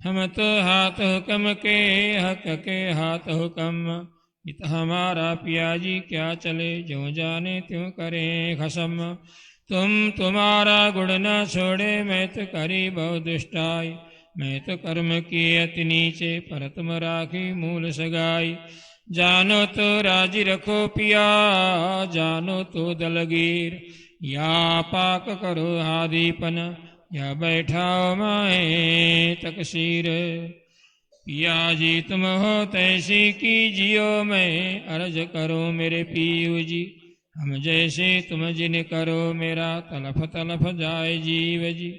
हम तो हाथ हुक्म के हक के हाथ हुक्म, इत हमारा पियाजी क्या चले जो जाने त्यों करें खसम। तुम तुम्हारा गुण न छोड़े मैं तो करी बहु दुष्टाई, मैं तो कर्म किए अति नीचे पर तुम राखी मूल सगाई। जानो तो राजी रखो पिया जानो तो दलगीर, या पाक करो आदीपन या बैठाओ माए तकसीर। पिया जी तुम हो तैसी कीजियो मैं अर्ज करो मेरे पीयू जी, हम जैसे तुम जिन करो मेरा तलफ तलफ जाए जीव जी।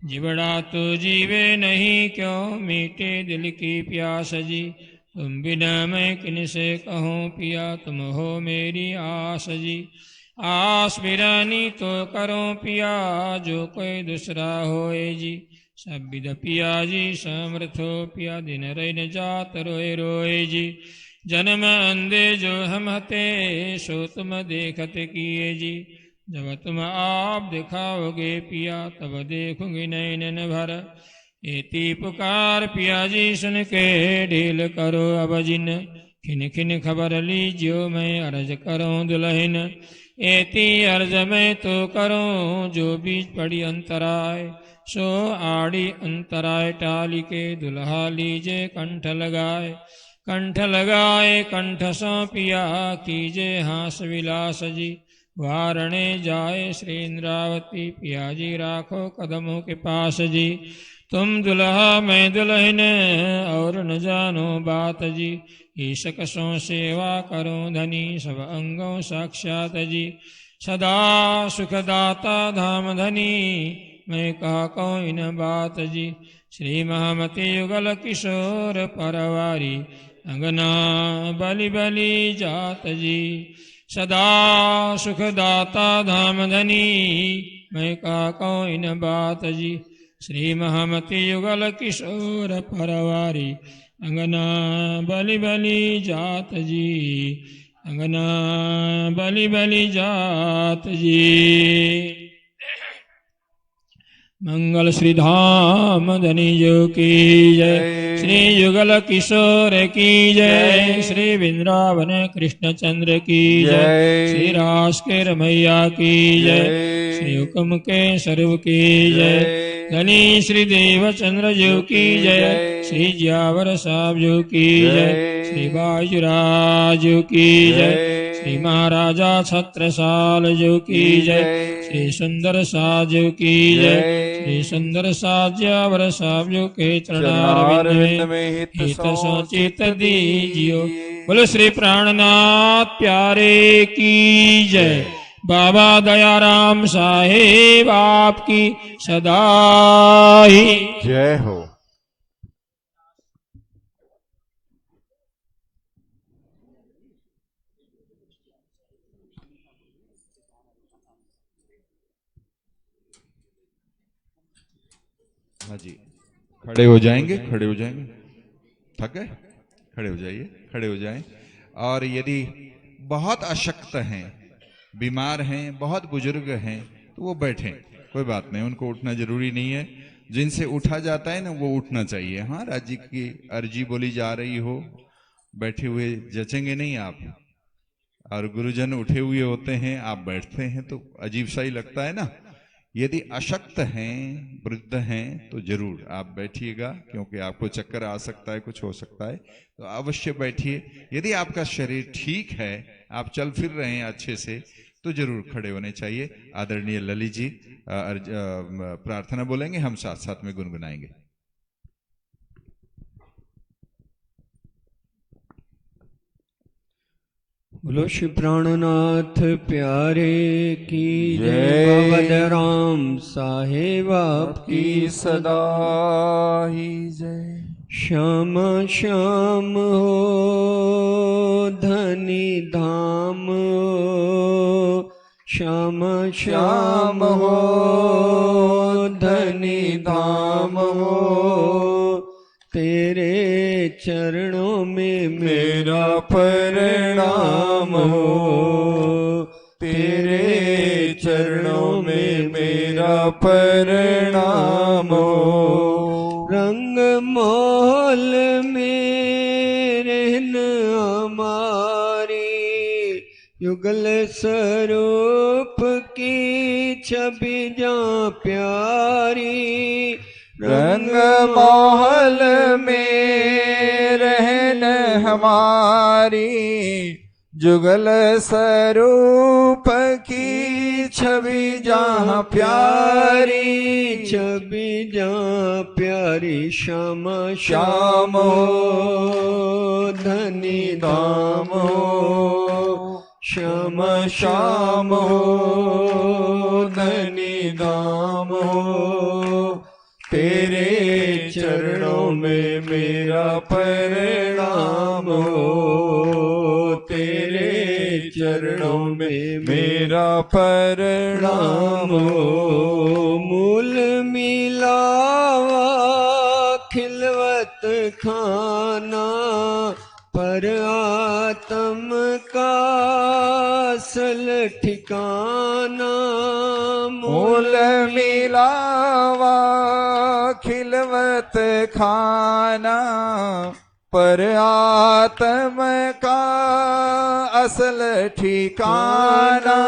जिबड़ा तो जीवे नहीं क्यों मीटे दिल की प्यास जी, तुम बिना मैं किन से कहूँ पिया तुम हो मेरी आस जी। आस बिरानी तो करो पिया जो कोई दूसरा होए जी, सब विद पिया जी समर्थो पिया दिन रैन जात रोए रोए जी। जन्म अंधे जो हम हते सो तुम देखत किए जी, जब तुम आप दिखाओगे पिया तब देखूंगी नैनन भर। एती पुकार पिया जी सुन के ढील करो अब जिन, खिन खिन खबर लीजियो मैं अर्ज करूं दुल्हन। एती अर्ज मैं तो करूं जो बीच पड़ी अंतराय, सो आड़ी अंतराय टाली के दुल्हा लीजे कंठ लगाए। कंठ लगाए कंठ सो पिया कीजे हास विलास जी, वारणे जाए श्री इंद्रावती पिया जी राखो कदमों के पास जी। तुम दुल्हा मैं दुल्हन और न जानो बात जी, ईशक सो सेवा करो धनी सब अंगों साक्षात जी। सदा सुखदाता धाम धनी मैं कहा कौन इन बात जी, श्री महामती युगल किशोर परवारी अंगना बलि बलि जात जी। सदा सुखदाता धाम धनी मैं कहा कौन इन बात जी, श्री महामती युगल किशोर परवारी अंगना बलि बलि जात जी, अंगना बलि बलि जात जी। मंगल श्री धाम धनी जो की जय, श्री युगल किशोर की जय, श्री वृंदावन कृष्ण चंद्र की जय, श्री रास के रमैया की जय, श्री हुक्म के सर्व की जय। धनी श्री देव चंद्र जो की जय, श्री जियावर साहब जो की जय, श्री बाजुराज जो की जय, श्री महाराजा छत्रसाल जो की जय, श्री सुंदर साज जो की जय, श्री सुंदर साज्यावर साहब जो के चरणारविंद में हित सोचित दीजियो। बोलो श्री प्राणनाथ प्यारे की जय। बाबा दयाराम साहेब आपकी सदा ही जय हो। हाँ जी, खड़े हो जाएंगे, खड़े हो जाएंगे। थक गए? खड़े हो जाइए, खड़े हो जाएं। और यदि बहुत अशक्त हैं, बीमार हैं, बहुत बुजुर्ग हैं, तो वो बैठें, कोई बात नहीं, उनको उठना जरूरी नहीं है। जिनसे उठा जाता है ना वो उठना चाहिए। हाँ, राज्य की अर्जी बोली जा रही हो, बैठे हुए जचेंगे नहीं आप। और गुरुजन उठे हुए होते हैं, आप बैठते हैं तो अजीब सा ही लगता है ना। यदि अशक्त हैं, वृद्ध हैं, तो जरूर आप बैठिएगा, क्योंकि आपको चक्कर आ सकता है, कुछ हो सकता है, तो अवश्य बैठिए। यदि आपका शरीर ठीक है, आप चल फिर रहे हैं अच्छे से, तो जरूर खड़े होने चाहिए। आदरणीय ललित जी प्रार्थना बोलेंगे, हम साथ साथ में गुनगुनाएंगे। बोलो श्री प्राणनाथ प्यारे की जय। बाबा दयाराम साहेब आपकी सदा ही जय। श्याम श्याम हो धनी धाम, श्याम श्याम हो धनी धाम हो, तेरे चरणों में मेरा प्रणाम हो, तेरे चरणों में मेरा प्रणाम हो। रंग महल में रहन हमारी, युगल स्वरूप की छवि जा प्यारी। रंग महल में रहन हमारी, जुगल स्वरूप की छवि जहाँ प्यारी, छवि जहाँ प्यारी। श्याम श्याम हो धनी धाम हो, श्याम श्याम हो धनी धाम हो, तेरे चरणों में मेरा प्रणाम हो, तेरे चरणों में मेरा प्रणाम हो। मूल मिलावा खिलवत खाना, पर आत्म का असल ठिकाना। मूल मिलावा खिलवत खाना, पर आत्म का असल ठिकाना।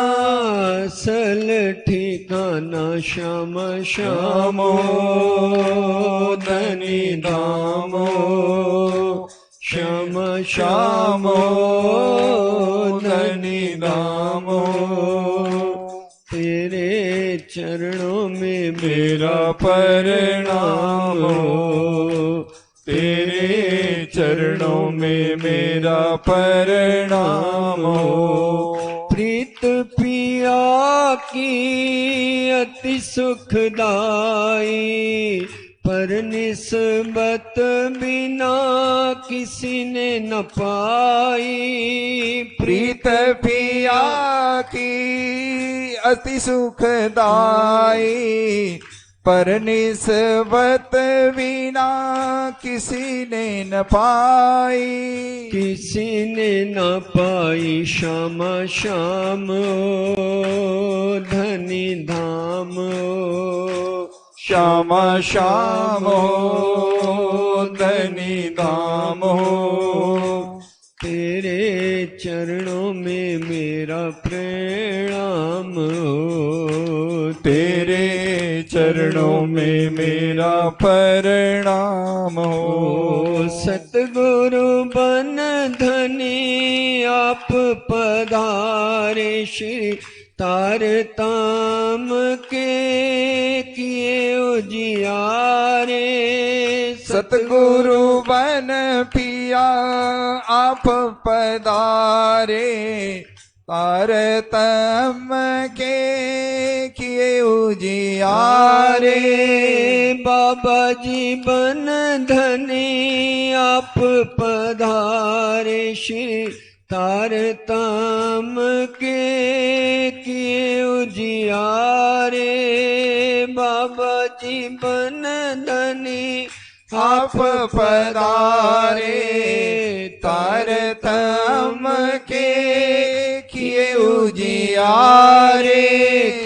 असल ठिकाना। श्याम श्याम हो धनी धाम हो, श्याम श्याम हो धनी धाम हो, तेरे चरणों में मेरा प्रणाम हो, तेरे चरणों में मेरा प्रणाम हो। प्रीत पिया की अति सुखदाई, पर निस्बत बिना किसी ने न पाई। प्रीत पिया की अति सुखदाई, पर निस्बत बिना किसी ने न पाई, किसी ने न पाई। श्याम श्याम ओ धनी धाम ओ, श्याम श्याम हो धनी धाम हो, तेरे चरणों में मेरा प्रणाम हो, तेरे चरणों में मेरा प्रणाम हो। सतगुरु बन धनी आप पधारे, श्री तारताम के किए उजियारे। सतगुरु बन पिया आप पधारे, तारतम के किए उजियारे। बाबा जी बन धनी आप पधारे, श्री तारतम के किए उजियारे। बाबा जी बन धनी आप पधारे, तारतम के किए उजियारे,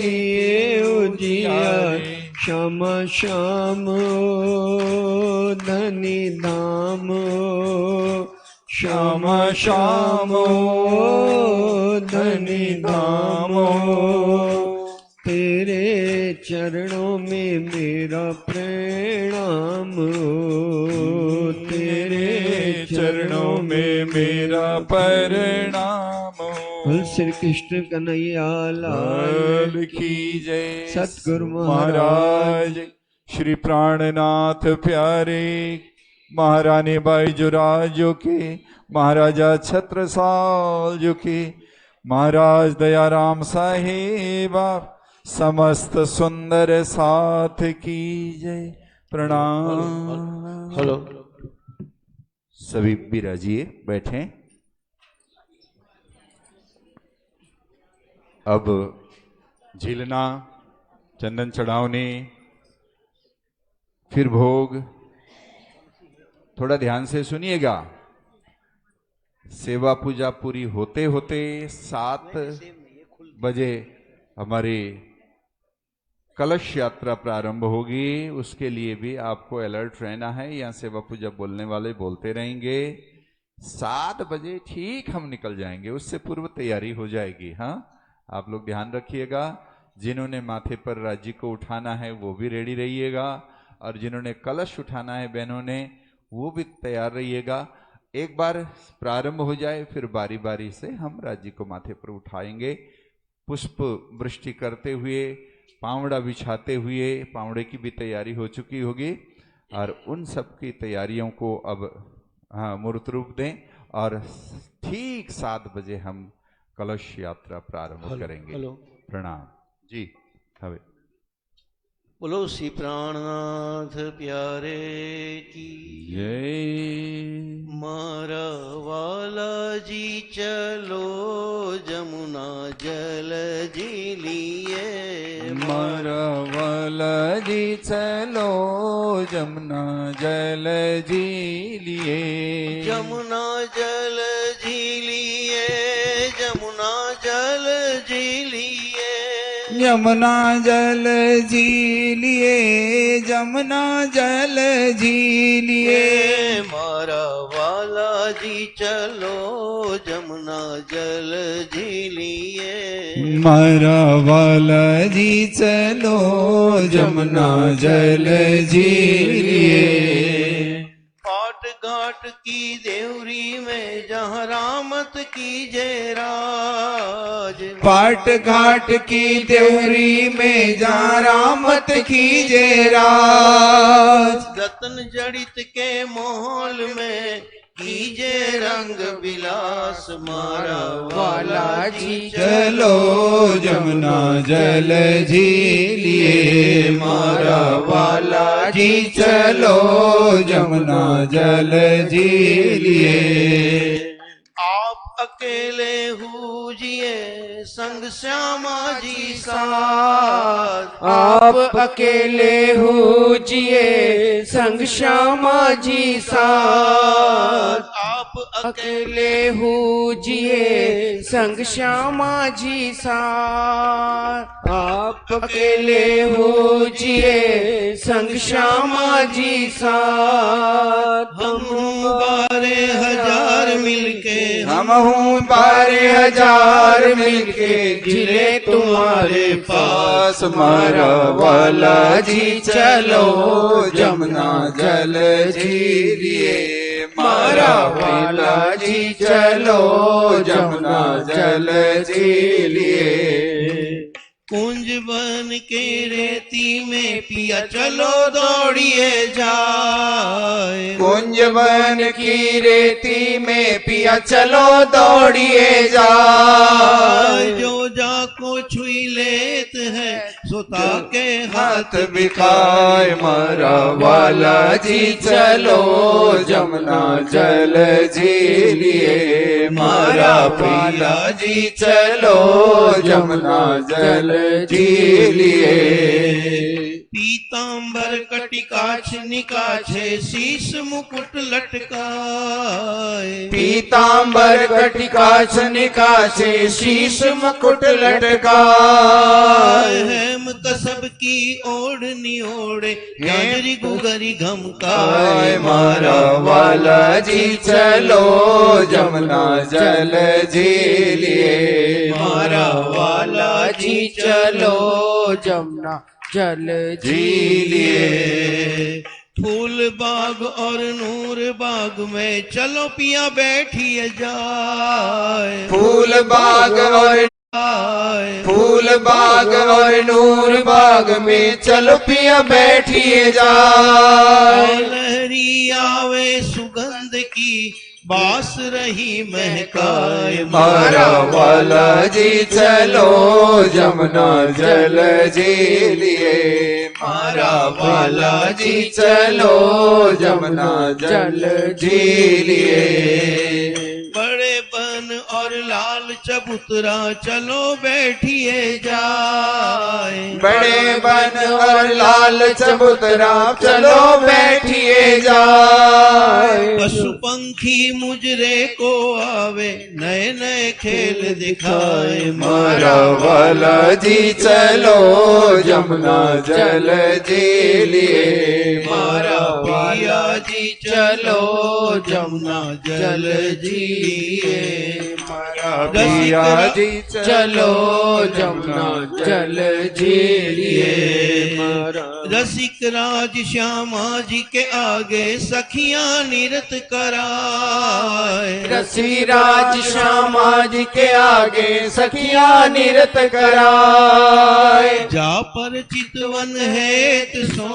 किए उजियारे। श्याम श्याम ओ धनी धाम ओ, श्याम श्याम हो धनी धाम हो, तेरे चरणों में मेरा प्रणाम हो, तेरे चरणों में मेरा प्रणाम हो। श्री कृष्ण कन्हैया लाल की जय। सतगुरु महाराज श्री प्राणनाथ प्यारे महारानी बाई जुराज जो की, महाराजा छत्रसाल जो की, महाराज दयाराम साहिबा, समस्त सुंदर साथ की जय। प्रणाम। हेलो, सभी विराजिए, बैठें। अब झीलना, चंदन चढ़ावनी, फिर भोग। थोड़ा ध्यान से सुनिएगा। सेवा पूजा पूरी होते होते 7 बजे हमारी कलश यात्रा प्रारंभ होगी। उसके लिए भी आपको अलर्ट रहना है। यहाँ सेवा पूजा बोलने वाले बोलते रहेंगे। 7 बजे ठीक हम निकल जाएंगे, उससे पूर्व तैयारी हो जाएगी। हाँ, आप लोग ध्यान रखिएगा। जिन्होंने माथे पर राज्य को उठाना है वो भी रेडी रहिएगा, और जिन्होंने कलश उठाना है बहनों ने, वो भी तैयार रहिएगा। एक बार प्रारंभ हो जाए फिर बारी बारी से हम राज्य को माथे पर उठाएंगे। पुष्प वृष्टि करते हुए, पावड़ा बिछाते हुए, पावड़े की भी तैयारी हो चुकी होगी, और उन सब की तैयारियों को अब मूर्त रूप दें, और ठीक 7 बजे हम कलश यात्रा प्रारंभ करेंगे। प्रणाम जी। हवे बोलो श्री प्राणनाथ प्यारे की जय। मारा वाला जी चलो जमुना जल जी लिए, मारा वाला जी चलो जमुना जल जी लिए, जमुना जल जी लिए, जमुना जल जी लिए, यमुना जल जी लिए, जमुना जल जी लिए। मारा वाला जी चलो जमुना जल जी लिए, मारा वाला जी चलो जमुना जल जी लिए। पाट घाट की देवरी में जहाँ रामत की जय राज, पाट घाट की देवरी में जहाँ रामत की जय राज, रतन जड़ित के मोहल में कीजे रंग विलास, मारा वाला जी चलो जमुना जल जी लिए, मारा वाला जी चलो जमुना जल जी लिए। आप अकेले हुजिए संग श्यामा जी साथ, आप अकेले हुजिए संग श्यामा जी साथ, आप अकेले हुजिए संग श्यामा जी साथ, आप अकेले हुजिए संग श्यामा जी साथ। हम 12,000 मिलके, हम हूँ 12,000 मिलके जिले तुम्हारे पास, मारा वाला जी चलो जमुना जल जी लिए, मारा वाला जी चलो जमुना जल जी लिए। कुंज बन के रेती में पिया चलो दौड़िए जाए, कुंज बन की रेती में पिया चलो दौड़िए जाए, जो जाको छुई लेत है सोता के हाथ बिखाए, मारा वाला जी चलो जमुना जल जी लिए, मारा वाला जी चलो जमुना जल जी लिए। पीतांबर कटिकाछ निकाछे शीश मुकुट लटकाए, पीतांबर कटिकाछ निकाछे शीश मुकुट लटकाए, हेम कसब की ओढ़नी ओढ़े गाजरी गुगरी घमकाए, मारा वाला जी चलो जमुना जल जी लिए, मारा वाला जी चलो जमुना जल जी लिए। फूल बाग और नूर बाग में चलो पिया बैठिए जाए, फूल बाग और फूल बाग और नूर बाग में चलो पिया बैठिए जाए, लहरी आवे सुगंध की बास रही महकाए, मारा वाला जी चलो जमुना जल जी लिए, मारा वाला जी चलो जमुना जल जी लिए। बड़े बन और लाल चबूतरा चलो बैठिए जाए। बड़े बन और लाल चबूतरा चलो बैठिए जाए। पशु पंखी मुजरे को आवे नए नए खेल दिखाए। मारा वाला जी चलो जमुना जल जी लिए। मारा पिया जी चलो जमुना जल जिए। मारा पिया जी चलो जमुना जल जी लिए। मारा रसिक राज श्यामा जी के आगे सखियां नृत्य कराए। रसी राज श्यामा जी के आगे सखियां नृत्य कराए। जा पर चितवन हेत सो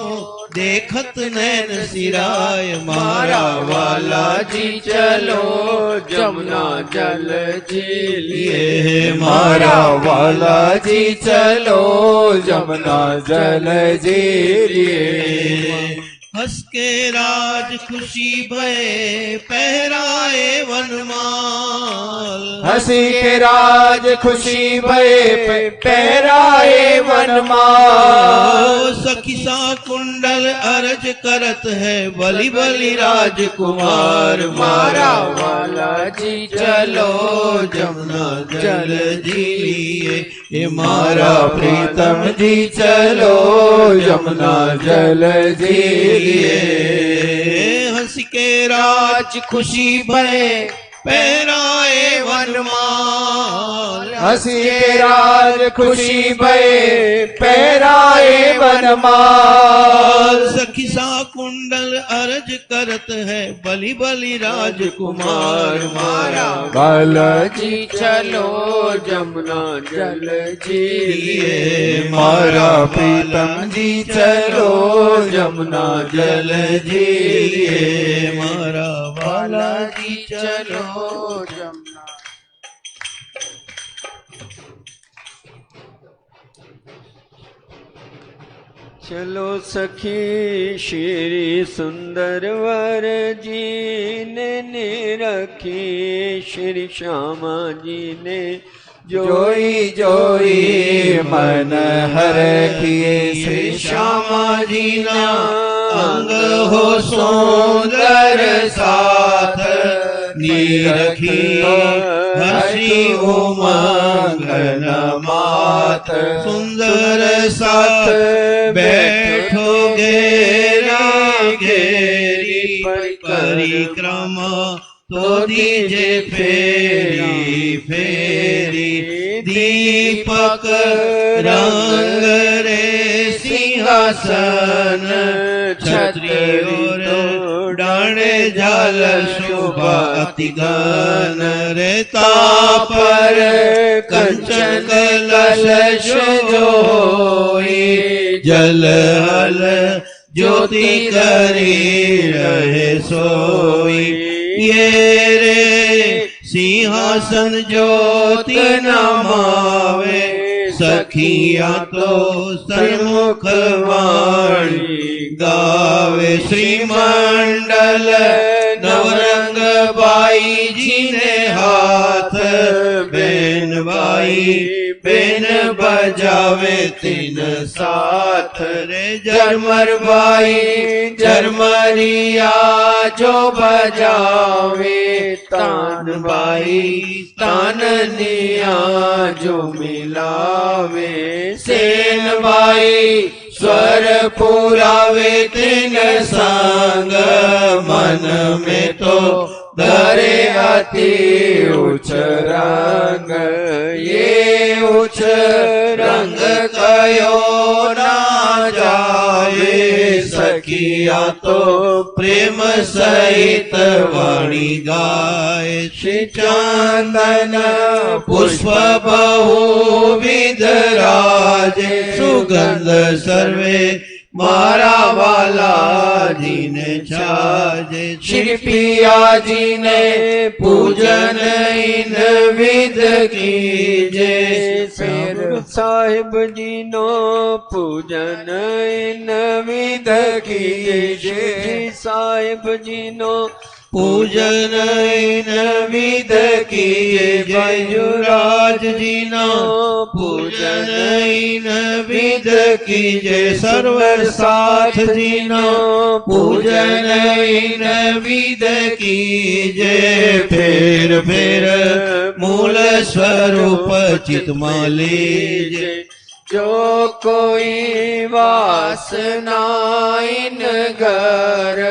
देखत नैन सिराय। मारा वाला जी चलो जमुना जल जी लिए। मारा वाला जी चलो जमुना जल जी लिए। हंस के राज खुशी भय पहराए वनमाल। हंसी के राज खुशी भय पहराए वनमाल। सखी सा कुंडल अर्ज करत है बलि बलि राजकुमार। मारा वाला जी चलो जमुना जल जी लिए। ये मारा प्रीतम जी चलो जमुना जल जी लिए। हंस के राज खुशी भय पहराए वनमाल। हंसी के राज खुशी भय पहराए वनमाल। सखी सा कुंडल अर्ज करत है बलि बलि राजकुमार। मारा वाला जी चलो जमुना जल जी लिए। मारा प्रीतम जी चलो जमुना जल जी लिए। मारा वाला जी चलो जमुना। चलो सखी श्री सुंदर वर जी ने रखी। श्री श्यामा जी ने जोई जोई मन हर किए। श्री श्यामा जी ना अंग हो सुंदर साथ निरखी। हसी उमंग मात सुंदर साथ बैठोगे घेरी परिक्रमा तो दीजे फेरी फेरी। दीपक रंग रे सिंहासन छत्री और डाणे झाल शोभा अति गन रे। तापर कंचन कलश जोई जल हल ज्योति करी रहे सोई। ये रे सिंहासन ज्योति नमावे सखिया तो सन्मुख वाणी गावे। श्रीमंडल नवरंग बाई जी ने हाथ बेन बाई बेन बजावे तीन साथ रे। झरमर बाई झरमरिया जो बजावे। तान बाई ताननिया जो मिलावे। सेन बाई स्वर पुरावे तीन संग। मन में तो धरे अति उच्च रंग। ये उच्च रंग कयो ना जाए। सखिया तो प्रेम सहित वाणी गाए। श्री चंदन पुष्प बहुविध राजे। सुगंध सर्वे मारा वाला जी ने छाजे। श्री पिया जी ने पूजन इन विध कीजे। फिर साहिब जी नो पूजन इन विध कीजे। साहिब जी नो पूजन विध कीजे बैजुराज जीना पूजन विध कीजे सर्वर साथ जीना पूजन विध कीजे फेर फेर मूल स्वरूप चितमालीजे जो कोई वासना इन घर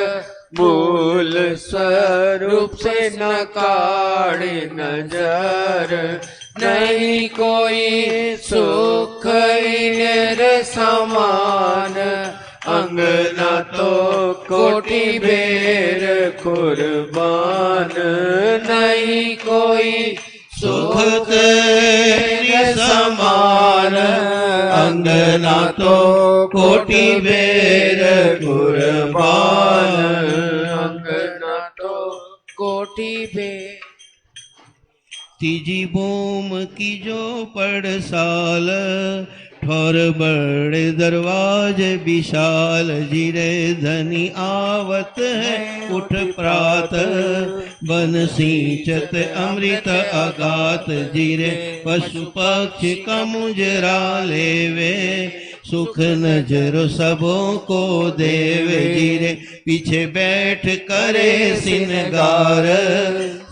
मूल स्वरूप से न काढ़े नजर नहीं कोई सुख इन समान अंगना तो कोटि बेर कुर्बान नहीं कोई सुख तेरे समान अंगना तो कोटि बेर कुर्बान अंगना तो कोटि बेर तीजी बोम की जो पड़साल ठोर बड़े दरवाजे विशाल जीरे धनी आवत है उठ प्रात बन सिंचत अमृत अगात जीरे पशु पक्षी का मुजरा लेवे सुख नजरो सबों को देवे जीरे पीछे बैठ करे सिनगार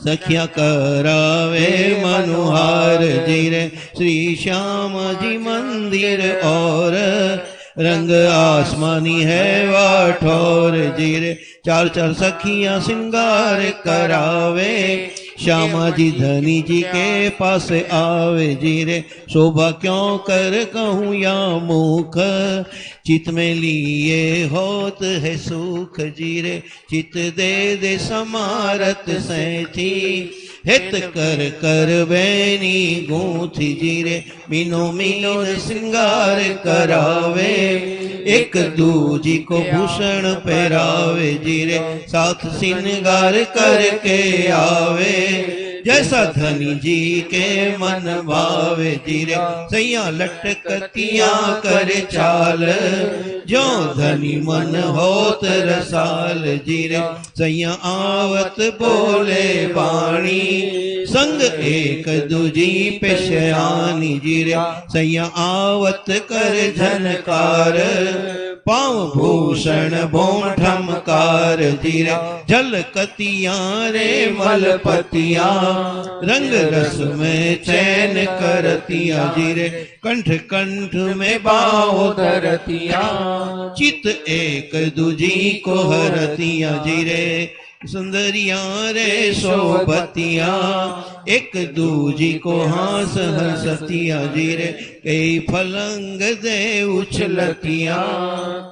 सखिया करावे मनुहार जीरे श्री श्याम जी मंदिर और रंग आसमानी है वाठौर जीरे चार चार सखियां सिंगार करावे श्यामा जी धनी जी के पास आवे जीरे शोभा क्यों कर कहूँ या मुख चित में लिए होत है सुख जीरे चित दे दे समारत सैथी हित कर कर बैनी गूंथी जीरे मीनो मीनो सिंगार करावे एक दूजी को भूषण पहरावे जीरे साथ सिंगार करके आवे जैसा धनी जी के मन भावे जीरे सैया लटकतिया कर चाल जो धनी मन होत रसाल जीरे सैया आवत बोले बाणी संग एक दूजी पे शयानी जीरे सैया आवत कर झनकार पाँव भूषण भोम ठमकार जीरे झलकतिया रे मलपतिया रंग रस में चैन करतिया जीरे कंठ कंठ में बाहो धरतिया चित एक दूजी को हरतिया जीरे सुंदरिया रे शोभतिया एक दूजी को हंस हंसतिया जीरे कई फलंग दे उछलतिया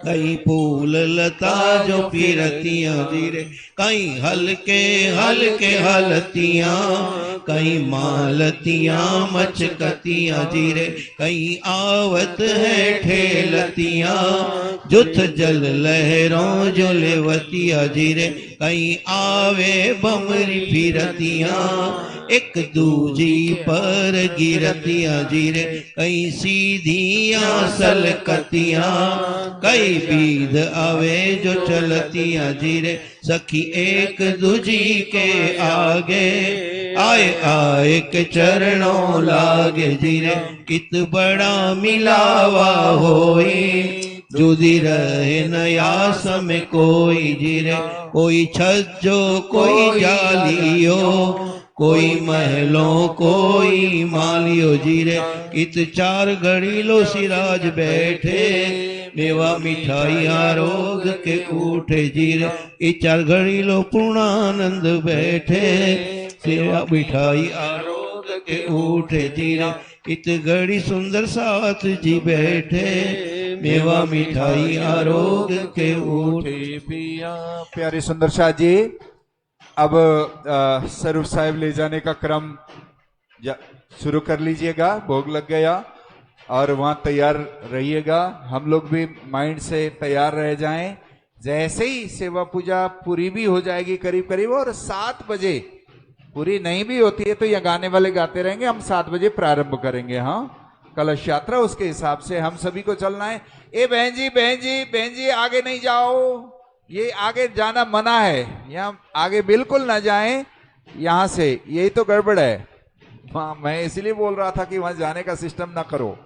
कई फूल लता जो फिरतिया जीरे कई हल्के हल्के हलतिया कई मालतिया मचकतिया जीरे कई आवत है ठेलतिया जुथ जल लहरों जो लेवतिया जीरे कई आवे बमरी फिरतिया एक दूजी पर गिरतिया जीरे कई सीधिया सलकतिया कई बीध आवे जो चलतिया जीरे सखी एक दूजी के आगे आए आए के चरणों लागे जीरे कित बड़ा मिलावा होई जुदी रहे नया समय कोई जीरे कोई छज्जो कोई जालियो कोई महलों कोई मालियो जीरे कित चार घड़ी लो सिराज बैठे मेवा मिठाई आरोग के उठे जीरे ये चार घड़ी लो पूर्णानंद बैठे सेवा मिठाई आरोग के उठे जीरे इत घड़ी सुंदर साथ जी बैठे मेवा मिठाई आरोग के उठे पिया। प्यारे सुंदर शाह जी अब स्वरूप साहिब ले जाने का क्रम शुरू कर लीजिएगा। भोग लग गया और वहां तैयार रहिएगा। हम लोग भी माइंड से तैयार रह जाएं। जैसे ही सेवा पूजा पूरी भी हो जाएगी करीब करीब, और 7 बजे पूरी नहीं भी होती है तो यह गाने वाले गाते रहेंगे। हम 7 बजे प्रारंभ करेंगे। हाँ, कलश यात्रा उसके हिसाब से हम सभी को चलना है। ए बहन जी बहन जी बहन जी आगे नहीं जाओ, ये आगे जाना मना है, यहाँ आगे बिल्कुल ना जाएं, यहाँ से यही तो गड़बड़ है। मैं इसलिए बोल रहा था कि वहां जाने का सिस्टम ना करो,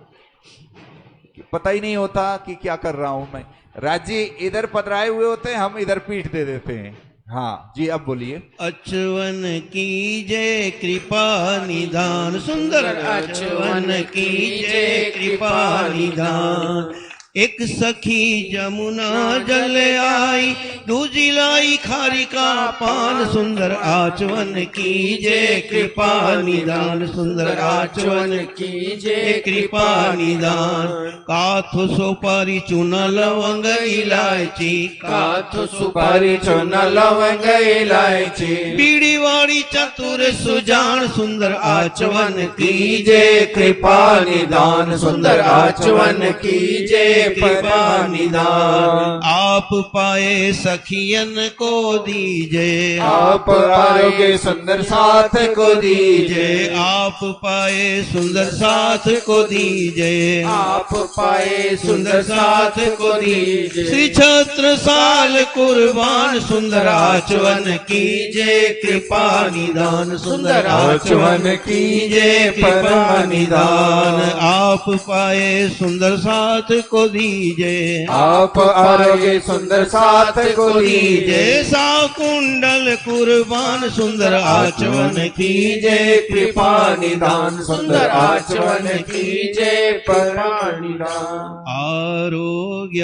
पता ही नहीं होता कि क्या कर रहा हूं मैं। राज जी इधर पधराए हुए होते हैं, हम इधर पीठ दे देते हैं। हाँ जी, अब बोलिए। अचवन कीजे कृपा निधान, सुंदर अचवन कीजे कृपा निधान। एक सखी जमुना जल आई, दूजी लाई खारी का पान। सुंदर आचवन कीजे कृपा निदान, सुंदर आचवन कीजे कृपा निदान। काथो सुपारी चूना लवंग इलायची, काथो सुपारी चूना लवंग इलायची। बीड़ी वाड़ी चतुर सुजान, सुंदर आचवन कीजे कृपा निदान, सुंदर आचवन कीजे कृपा निदान। आप पाए सखियन को दीजे, आप पाओगे सुंदर साथ को दीजे। आप पाए सुंदर साथ को दीजे, आप पाए सुंदर साथ को दीजे। श्री छत्र साल कुर्बान, सुंदर आचवन कीजे कृपा निदान, सुंदर आचवन कीजे कृपा निदान। आप पाए सुंदर साथ को दीजे, आप पाओगे सुंदर साथ को दीजे। सा कुंडल कुर्बान, सुंदर आचवन कीजे कृपा निदान, सुंदर आचवन कीजे कृपा निदान। आरोग्य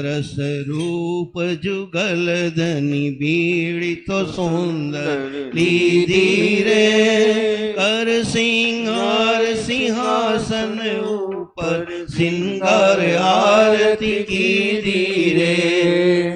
रस रूप जुगल धनी बीड़ी तो सुंदर लीधी रे। कर सिंगार सिंहासन ऊपर, सिंगार आरती की धीरे।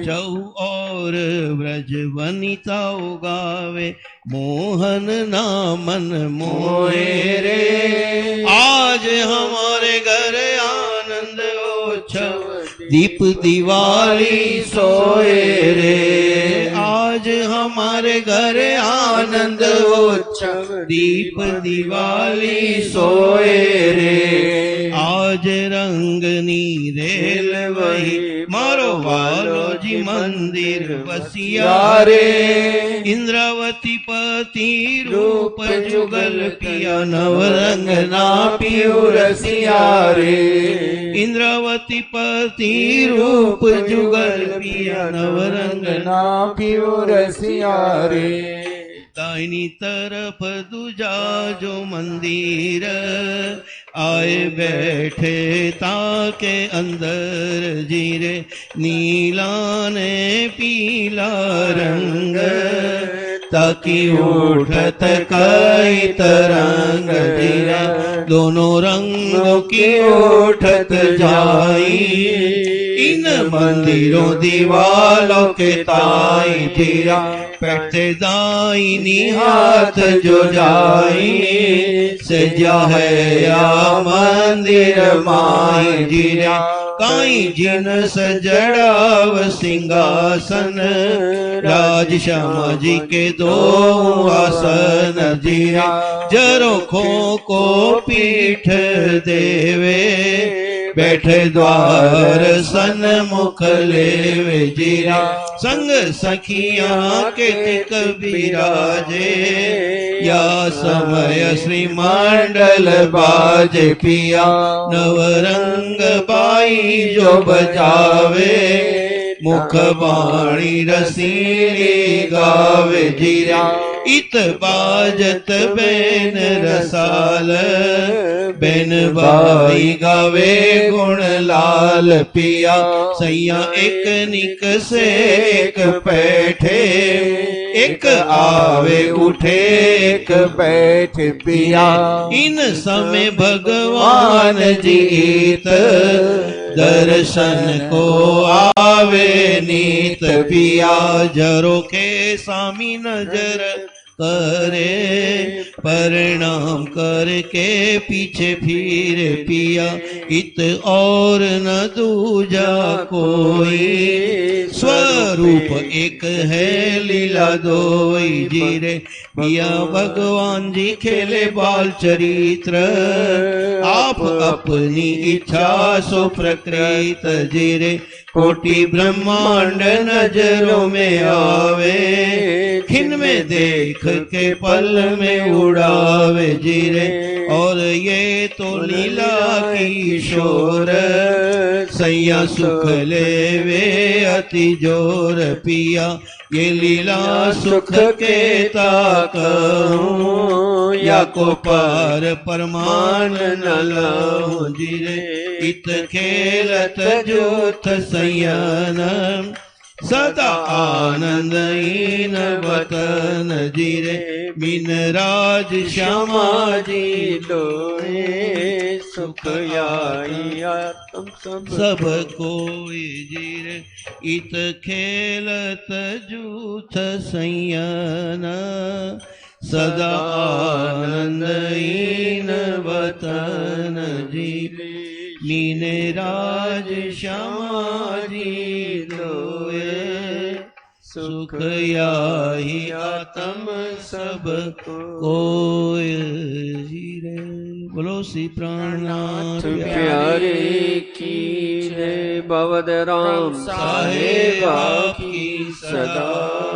चौ और ब्रज वनिता गावे, मोहन नामन मोहे रे। आज हमारे घर आनंद उत्सव, दीप दिवाली सोए रे। आज हमारे घर आनंद उत्सव, दीप दिवाली सोए रे। आज रंगनी रेल वही, मारो वालो जी मंदिर बसिया रे। इंद्रावती पति रूप जुगल पिया, नवरंग ना पियो रसिया रे। इंद्रावती पति रूप जुगल पिया, नवरंग ना पियो रसिया रे। दाहिनी तरफ दूजा जो मंदिर, आए बैठे ताके अंदर जीरे। नीला ने पीला रंग, ताकि उठत कई तरंग जीरे। दोनों रंगों की उठत जाई, इन मंदिरों दीवालों के ताई जीरा। बैठते दाईनी हाथ जो जाई, सजा है या मंदिर माई जीरा। काई जिन सजड़ाव सिंहासन, राज श्यामा जी के दो आसन जीरा। जरोखों को पीठ देवे, बैठे द्वार सन्मुख लेवे जीरा। संग सखियां के तिक बिराजे, या समय श्री मंडल बाजे पिया। नवरंग बाई जो बजावे, मुख बाणी रसीली गावे जीरा। इत बाजत बेन रसाल, बेन बाई गावे गुण लाल पिया। सैया एक निक से एक बैठे, एक आवे उठे एक बैठ पिया। इन समय भगवान जीत, दर्शन को आवे नीत पिया। जरो के सामी नजर करे, प्रणाम करके पीछे फिर पिया। इत और न दूजा कोई, स्वरूप एक है लीला दोई जीरे। पिया भगवान जी खेले बाल चरित्र, आप अपनी इच्छा सो प्रकृत जीरे कोटि ब्रह्मांड नजरों में आवे खिन में देख के पल में उड़ावे जीरे और ये तो लीला की शोर सैया सुख लेवे अति जोर पिया ये लीला सुख के ताकूं या को पार परमान न लाऊं जीरे इत खेलत जूथ सयन सदा आनंद इन वतन जीरे बिन राज श्यामा जी लोए सुख आइया सब कोई जीरे इत खेलत जूथ सयन सदा आनंद इन वतन जीरे मीने राज श्यामा जी लोए सुख याही आत्म सब कोय जीरे बोलो श्री प्राणनाथ प्यारे की जय भवद राम साहेब की सदा